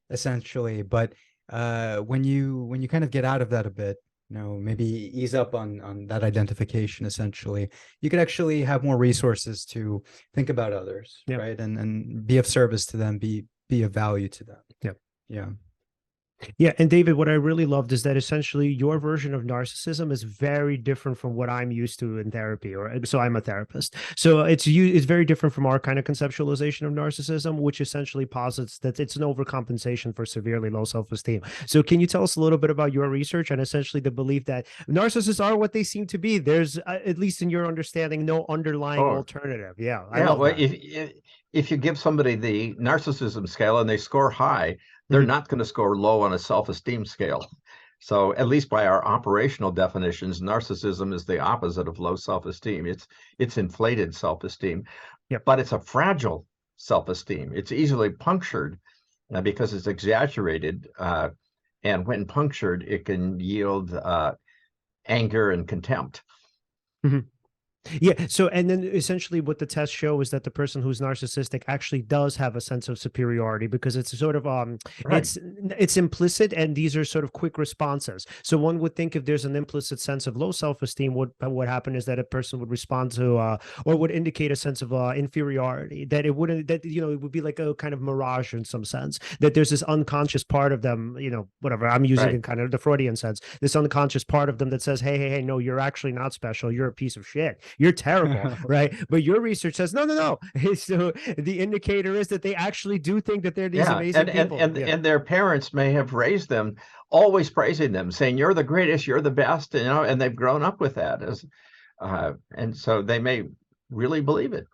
essentially. But when you kind of get out of that a bit, maybe ease up on that identification. Essentially, you could actually have more resources to think about others, right? And be of service to them, be of value to them. Yeah. Yeah. And David, what I really loved is that essentially your version of narcissism is very different from what I'm used to in therapy, so I'm a therapist. So it's very different from our kind of conceptualization of narcissism, which essentially posits that it's an overcompensation for severely low self-esteem. So can you tell us a little bit about your research and essentially the belief that narcissists are what they seem to be? There's, at least in your understanding, no underlying alternative. Yeah. I love well, that. if you give somebody the narcissism scale and they score high, they're not going to score low on a self-esteem scale. So at least by our operational definitions, narcissism is the opposite of low self-esteem. It's inflated self-esteem, but it's a fragile self-esteem. It's easily punctured because it's exaggerated. And when punctured, it can yield anger and contempt. Yeah. So, and then essentially what the tests show is that the person who's narcissistic actually does have a sense of superiority because it's sort of, it's implicit, and these are sort of quick responses. So one would think if there's an implicit sense of low self-esteem, what happened is that a person would respond to, or would indicate a sense of inferiority, that it wouldn't, it would be like a kind of mirage in some sense, that there's this unconscious part of them, whatever I'm using in kind of the Freudian sense, this unconscious part of them that says, hey, no, you're actually not special. You're a piece of shit. You're terrible, right? But your research says, no. So the indicator is that they actually do think that they're these amazing people. And their parents may have raised them, always praising them, saying, you're the greatest, you're the best, and they've grown up with that. And so they may really believe it.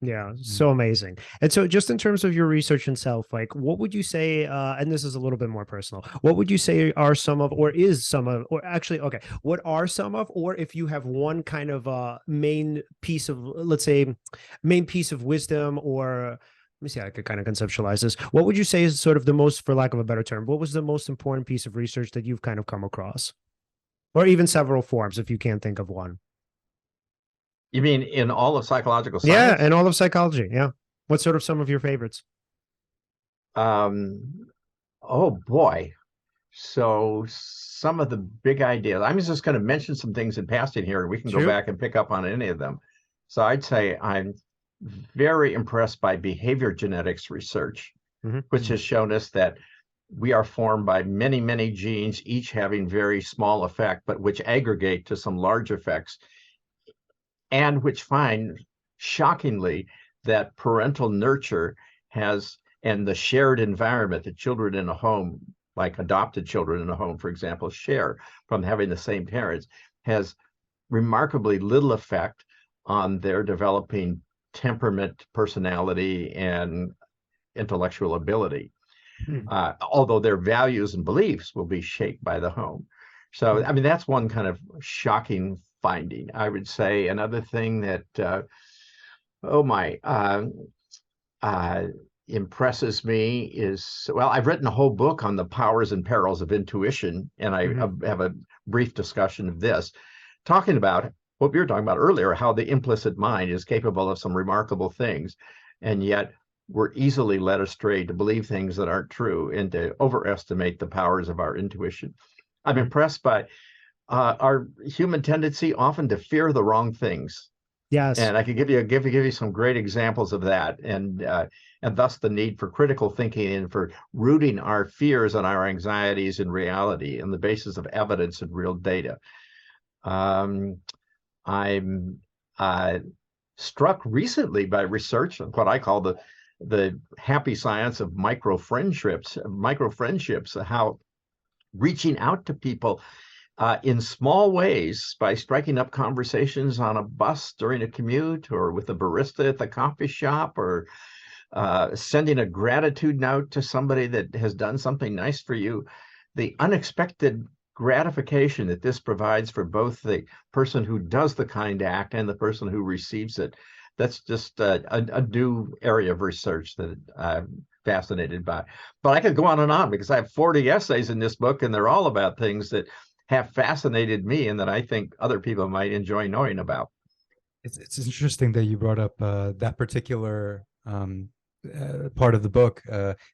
Yeah, so amazing. And so just in terms of your research itself, like what would you say, and this is a little bit more personal, what would you say are some of, or is some of, or actually, okay, what are some of, or if you have one kind of main piece of, let's say, main piece of wisdom, or let me see how I could kind of conceptualize this. What would you say is sort of the most, for lack of a better term, what was the most important piece of research that you've kind of come across? Or even several forms, if you can't think of one. You mean in all of psychological science? Yeah, in all of psychology. Yeah. What sort of some of your favorites? Oh boy. So some of the big ideas, I'm just going to mention some things in passing here. We can go back and pick up on any of them. So I'd say I'm very impressed by behavior genetics research, which has shown us that we are formed by many, many genes, each having very small effect, but which aggregate to some large effects, and which find shockingly that parental nurture has, and the shared environment that children in a home, like adopted children in a home, for example, share from having the same parents, has remarkably little effect on their developing temperament, personality, and intellectual ability. Although their values and beliefs will be shaped by the home. So, I mean, that's one kind of shocking finding. I would say another thing that, impresses me is, well, I've written a whole book on the powers and perils of intuition, and I have a brief discussion of this, talking about what we were talking about earlier, how the implicit mind is capable of some remarkable things, and yet we're easily led astray to believe things that aren't true and to overestimate the powers of our intuition. I'm impressed by our human tendency often to fear the wrong things. Yes. And I could give you some great examples of that, and thus the need for critical thinking and for rooting our fears and our anxieties in reality and the basis of evidence and real data. I'm struck recently by research on what I call the happy science of micro friendships, how reaching out to people in small ways by striking up conversations on a bus during a commute, or with a barista at the coffee shop, or sending a gratitude note to somebody that has done something nice for you. The unexpected gratification that this provides for both the person who does the kind act and the person who receives it. That's just a new area of research that I'm fascinated by. But I could go on and on because I have 40 essays in this book, and they're all about things that have fascinated me and that I think other people might enjoy knowing about. It's interesting that you brought up that particular part of the book,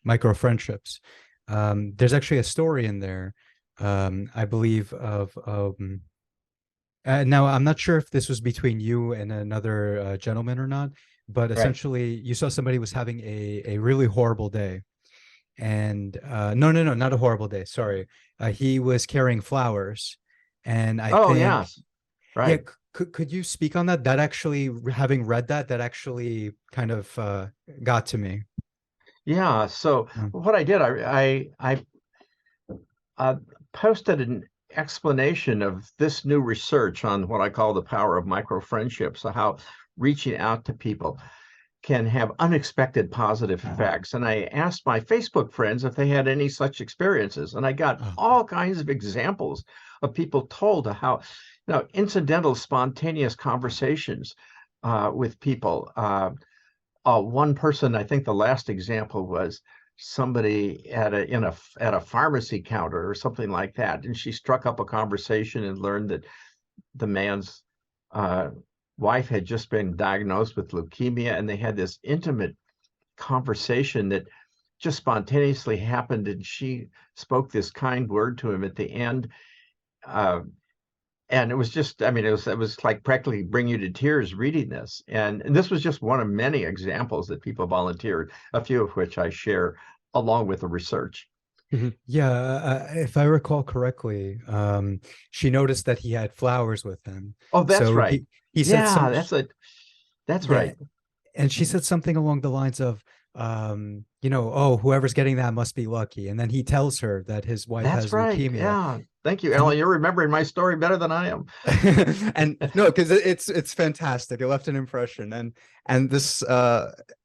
micro friendships. There's actually a story in there I believe of now I'm not sure if this was between you and another gentleman or not, but Right. essentially you saw somebody was having a really horrible day. And no, not a horrible day. Sorry. He was carrying flowers. And I Oh, think, yes. yeah, Right. could you speak on that? That actually, having read that, that actually kind of got to me. Yeah. So Mm. what I did, I uh, posted an explanation of this new research on what I call the power of micro friendships, so how reaching out to people can have unexpected positive effects. And I asked my Facebook friends if they had any such experiences, and I got Oh, all kinds of examples of people told how, incidental, spontaneous conversations with people. One person, I think the last example was somebody at a pharmacy counter or something like that, and she struck up a conversation and learned that the man's uh, wife had just been diagnosed with leukemia, and they had this intimate conversation that just spontaneously happened, and she spoke this kind word to him at the end. Uh, and it was just, I mean, it was like practically bring you to tears reading this. And this was just one of many examples that people volunteered, a few of which I share along with the research. Mhm. yeah. If I recall correctly, she noticed that he had flowers with him. Oh, that's So right. he said Yeah, some, that's yeah, right. and she said something along the lines of, oh, whoever's getting that must be lucky. And then he tells her that his wife That's has right. leukemia. Yeah. Thank you, And Alan. You're remembering my story better than I am. and no, because it's fantastic. It left an impression. And this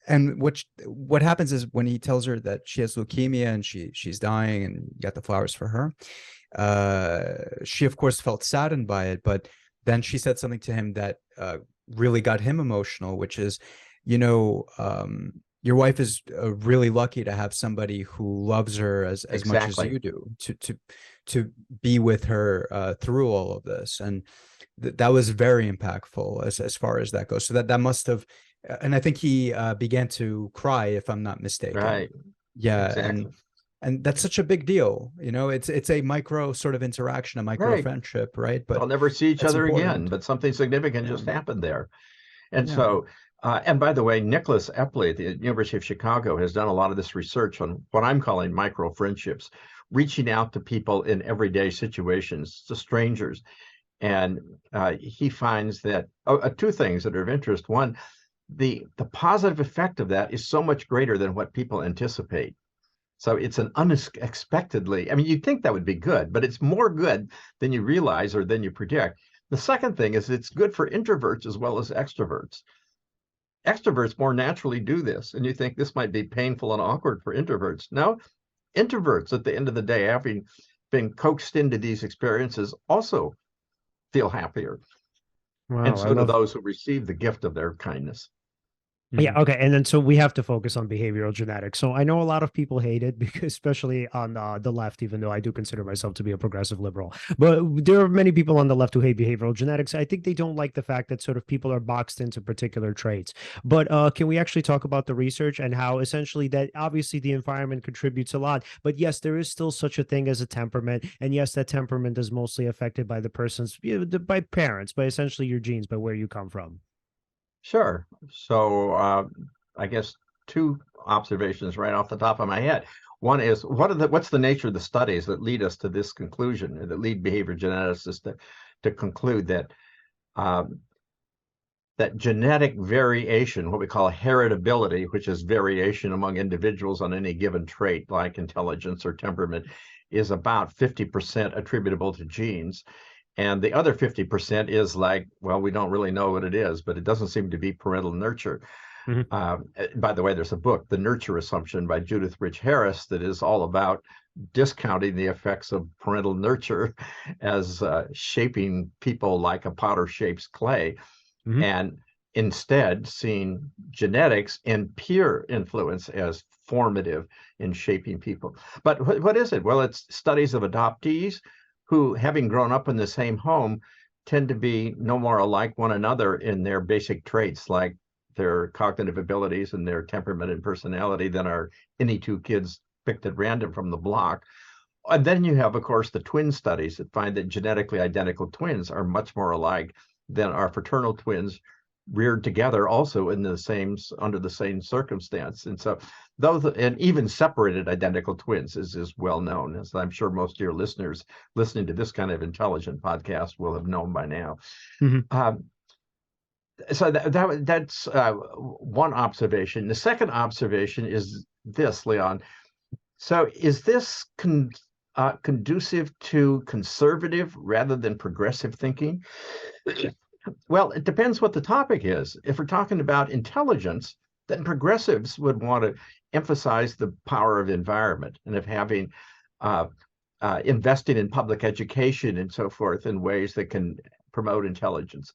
and what happens is when he tells her that she has leukemia and she's dying and you got the flowers for her, she of course felt saddened by it, but then she said something to him that really got him emotional, which is, your wife is really lucky to have somebody who loves her as much as Exactly. you do, to be with her through all of this. And that was very impactful as far as that goes. So that must have, and I think he began to cry, if I'm not mistaken. Right. Yeah. Exactly. And that's such a big deal. It's a micro sort of interaction, a micro Right. friendship, right? But They'll never see each that's other again, important. but something significant Yeah. just happened there. And Yeah. so, and by the way, Nicholas Epley at the University of Chicago has done a lot of this research on what I'm calling micro friendships, reaching out to people in everyday situations, to strangers. And he finds that two things that are of interest. One, the positive effect of that is so much greater than what people anticipate. So it's an unexpectedly, I mean, you'd think that would be good, but it's more good than you realize or than you predict. The second thing is it's good for introverts as well as extroverts. Extroverts more naturally do this, and you think this might be painful and awkward for introverts. No, introverts at the end of the day, having been coaxed into these experiences, also feel happier. And Wow, I so do love. those who receive the gift of their kindness. Yeah, Mhm. okay. And then so we have to focus on behavioral genetics. So I know a lot of people hate it because especially on the left, even though I do consider myself to be a progressive liberal. But there are many people on the left who hate behavioral genetics. I think they don't like the fact that sort of people are boxed into particular traits. But can we actually talk about the research and how essentially that obviously the environment contributes a lot, but yes, there is still such a thing as a temperament. And yes, that temperament is mostly affected by the person's, by parents, by essentially your genes, by where you come from. Sure. So I guess two observations right off the top of my head. One is what's the nature of the studies that lead us to this conclusion, or that lead behavior geneticists to conclude um, that genetic variation, what we call heritability, which is variation among individuals on any given trait like intelligence or temperament, is about 50% attributable to genes. And the other 50% is like, well, we don't really know what it is, but it doesn't seem to be parental nurture. Mhm. By the way, there's a book, The Nurture Assumption by Judith Rich Harris, that is all about discounting the effects of parental nurture as shaping people like a potter shapes clay, Mhm. and instead seeing genetics and peer influence as formative in shaping people. But what is it? Well, it's studies of adoptees who, having grown up in the same home, tend to be no more alike one another in their basic traits, like their cognitive abilities and their temperament and personality, than are any two kids picked at random from the block. And then you have, of course, the twin studies that find that genetically identical twins are much more alike than our fraternal twins reared together also in the same, under the same circumstance. And so those, and even separated identical twins is well known, as I'm sure most of your listeners listening to this kind of intelligent podcast will have known by now. So that's one observation. The second observation is this, Leon. So is this conducive to conservative rather than progressive thinking? Well, it depends what the topic is. If we're talking about intelligence, then progressives would want to emphasize the power of environment and of having investing in public education and so forth in ways that can promote intelligence.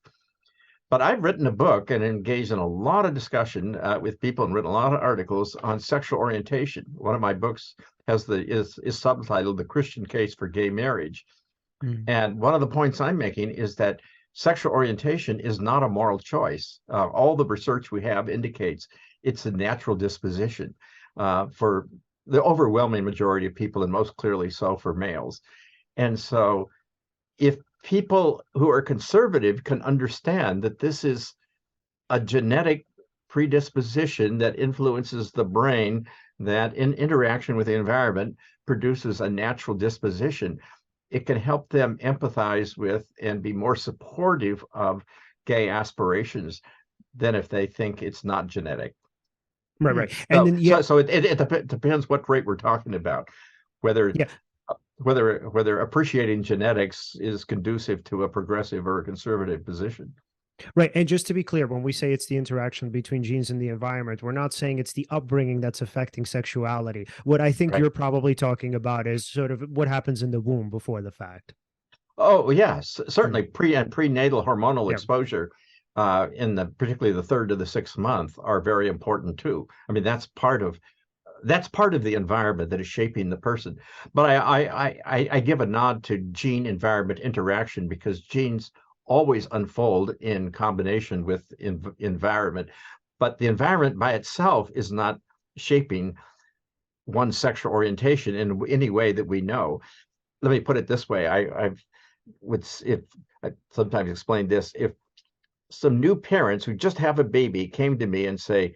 But I've written a book and engaged in a lot of discussion with people and written a lot of articles on sexual orientation. One of my books is subtitled "The Christian Case for Gay Marriage," and one of the points I'm making is that sexual orientation is not a moral choice. All the research we have indicates it's a natural disposition for the overwhelming majority of people, and most clearly so for males. And so if people who are conservative can understand that this is a genetic predisposition that influences the brain, that in interaction with the environment produces a natural disposition, it can help them empathize with and be more supportive of gay aspirations than if they think it's not genetic. Right. And then, it depends what rate we're talking about, whether appreciating genetics is conducive to a progressive or a conservative position. Right. And just to be clear, when we say it's the interaction between genes and the environment, we're not saying it's the upbringing that's affecting sexuality. What I think you're probably talking about is sort of what happens in the womb before the fact. Oh, yes, certainly prenatal hormonal exposure particularly the 3rd to the 6th month are very important too. I mean, that's part of the environment that is shaping the person. But I give a nod to gene environment interaction because genes always unfold in combination with environment, but the environment by itself is not shaping one's sexual orientation in any way that we know. Let me put it this way. I sometimes explain this. If some new parents who just have a baby came to me and say,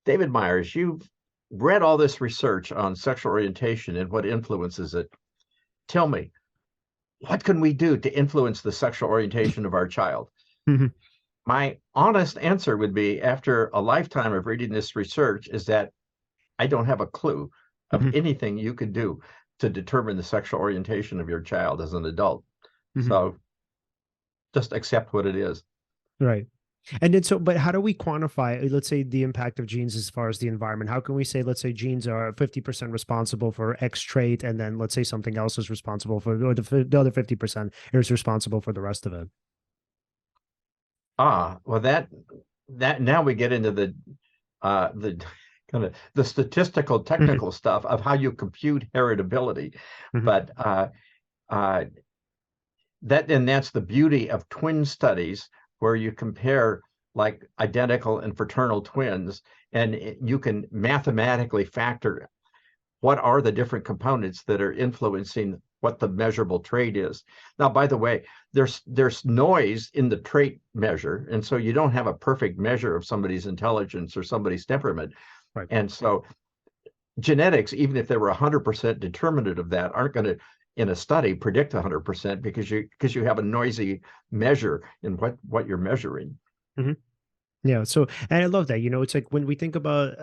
"David Myers, you've read all this research on sexual orientation and what influences it. Tell me, what can we do to influence the sexual orientation of our child?" My honest answer would be, after a lifetime of reading this research, is that I don't have a clue of anything you could do to determine the sexual orientation of your child as an adult. So just accept what it is. Right. And then but how do we quantify, let's say, the impact of genes as far as the environment? How can we say, let's say genes are 50% responsible for X trait, and then let's say something else is responsible for, or the other 50% is responsible for the rest of it? Well, that now we get into the kind of the statistical technical stuff of how you compute heritability. But that's the beauty of twin studies, where you compare like identical and fraternal twins, and you can mathematically factor what are the different components that are influencing what the measurable trait is. Now, by the way, there's noise in the trait measure, and so you don't have a perfect measure of somebody's intelligence or somebody's temperament. Right. And so genetics, even if they were 100% determinant of that, aren't going to, in a study, predict 100% because you have a noisy measure in what you're measuring. Yeah. So, and I love that, it's like when we think about,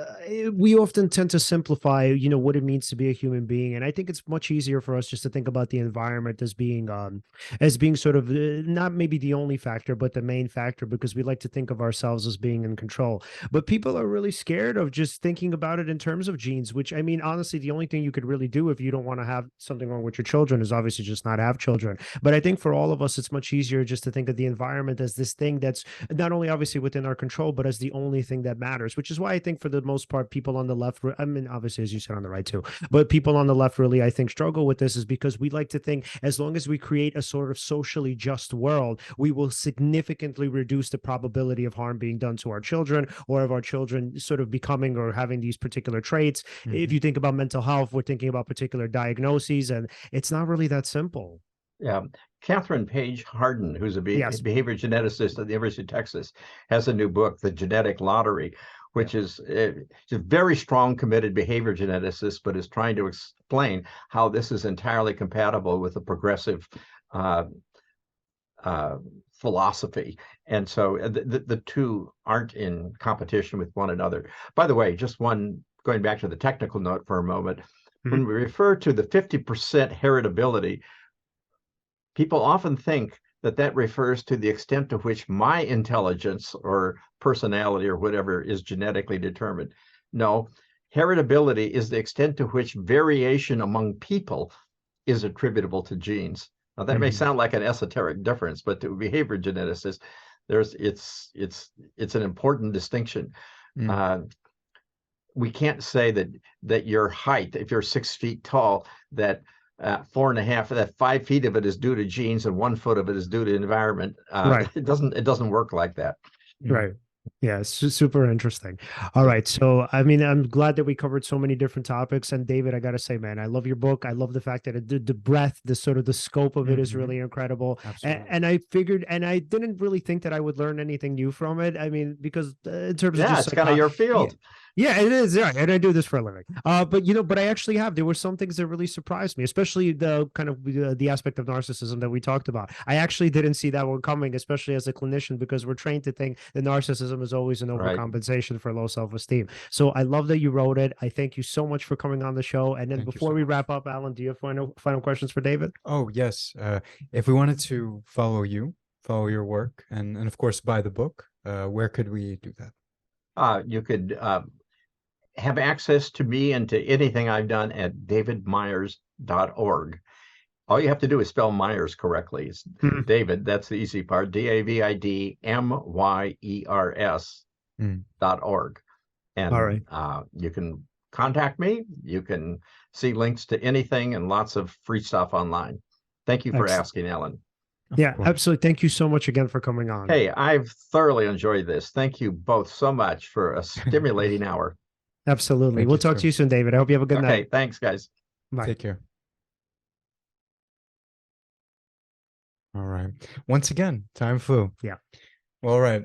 we often tend to simplify, what it means to be a human being. And I think it's much easier for us just to think about the environment as being sort of not maybe the only factor, but the main factor, because we like to think of ourselves as being in control. But people are really scared of just thinking about it in terms of genes, which, I mean, honestly, the only thing you could really do if you don't want to have something wrong with your children is obviously just not have children. But I think for all of us, it's much easier just to think of the environment as this thing that's not only obviously within our control, control, but as the only thing that matters, which is why I think for the most part, people on the left, I mean, obviously, as you said, on the right too, but people on the left really, I think, struggle with this is because we like to think as long as we create a sort of socially just world, we will significantly reduce the probability of harm being done to our children or of our children sort of becoming or having these particular traits. Mhm. If you think about mental health, we're thinking about particular diagnoses, and it's not really that simple. Yeah. Catherine Page Harden, who's a Yes. behavior geneticist at the University of Texas, has a new book, The Genetic Lottery, which is she's a very strong, committed behavior geneticist, but is trying to explain how this is entirely compatible with a progressive philosophy. And so the two aren't in competition with one another. By the way, just one, going back to the technical note for a moment, when we refer to the 50% heritability, people often think that that refers to the extent to which my intelligence or personality or whatever is genetically determined. No, heritability is the extent to which variation among people is attributable to genes. Now, that may sound like an esoteric difference, but to behavior geneticists, it's an important distinction. We can't say that your height, if you're 6 feet tall, that 4.5, that 5 feet of it is due to genes and 1 foot of it is due to environment. Right. It doesn't work like that. Right. Yeah, it's super interesting. All right. So, I mean, I'm glad that we covered so many different topics. And David, I got to say, man, I love your book. I love the fact that the breadth, the sort of the scope of it is really incredible. And I figured, and I didn't really think that I would learn anything new from it. I mean, because in terms of just it's kind of your field. Yeah, it is. Yeah, and I do this for a living. But I actually have. There were some things that really surprised me, especially the kind of the aspect of narcissism that we talked about. I actually didn't see that one coming, especially as a clinician, because we're trained to think that narcissism is always an overcompensation for low self-esteem. So I love that you wrote it. I thank you so much for coming on the show. And then before we wrap up, Alan, do you have final questions for David? Oh, yes. If we wanted to follow your work, and of course buy the book, where could we do that? You could have access to me and to anything I've done at davidmyers.org. All you have to do is spell Myers correctly. It's David, that's the easy part, DAVIDMYERS.org. And you can contact me. You can see links to anything and lots of free stuff online. Thank you for asking, Ellen. Yeah, absolutely. Thank you so much again for coming on. Hey, I've thoroughly enjoyed this. Thank you both so much for a stimulating hour. Absolutely. We'll talk to you soon, David. I hope you have a good night. Okay, thanks, guys. Bye. Take care. All right. Once again, time flew. Yeah. Well, all right.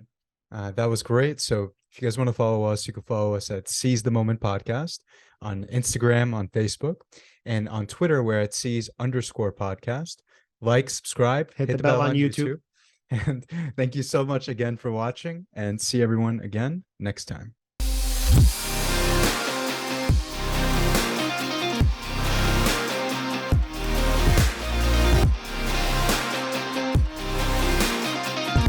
That was great. So if you guys want to follow us, you can follow us at Seize the Moment Podcast on Instagram, on Facebook, and on Twitter, we're at Seize_podcast. Like, subscribe, hit the bell on YouTube. And thank you so much again for watching, and see everyone again next time.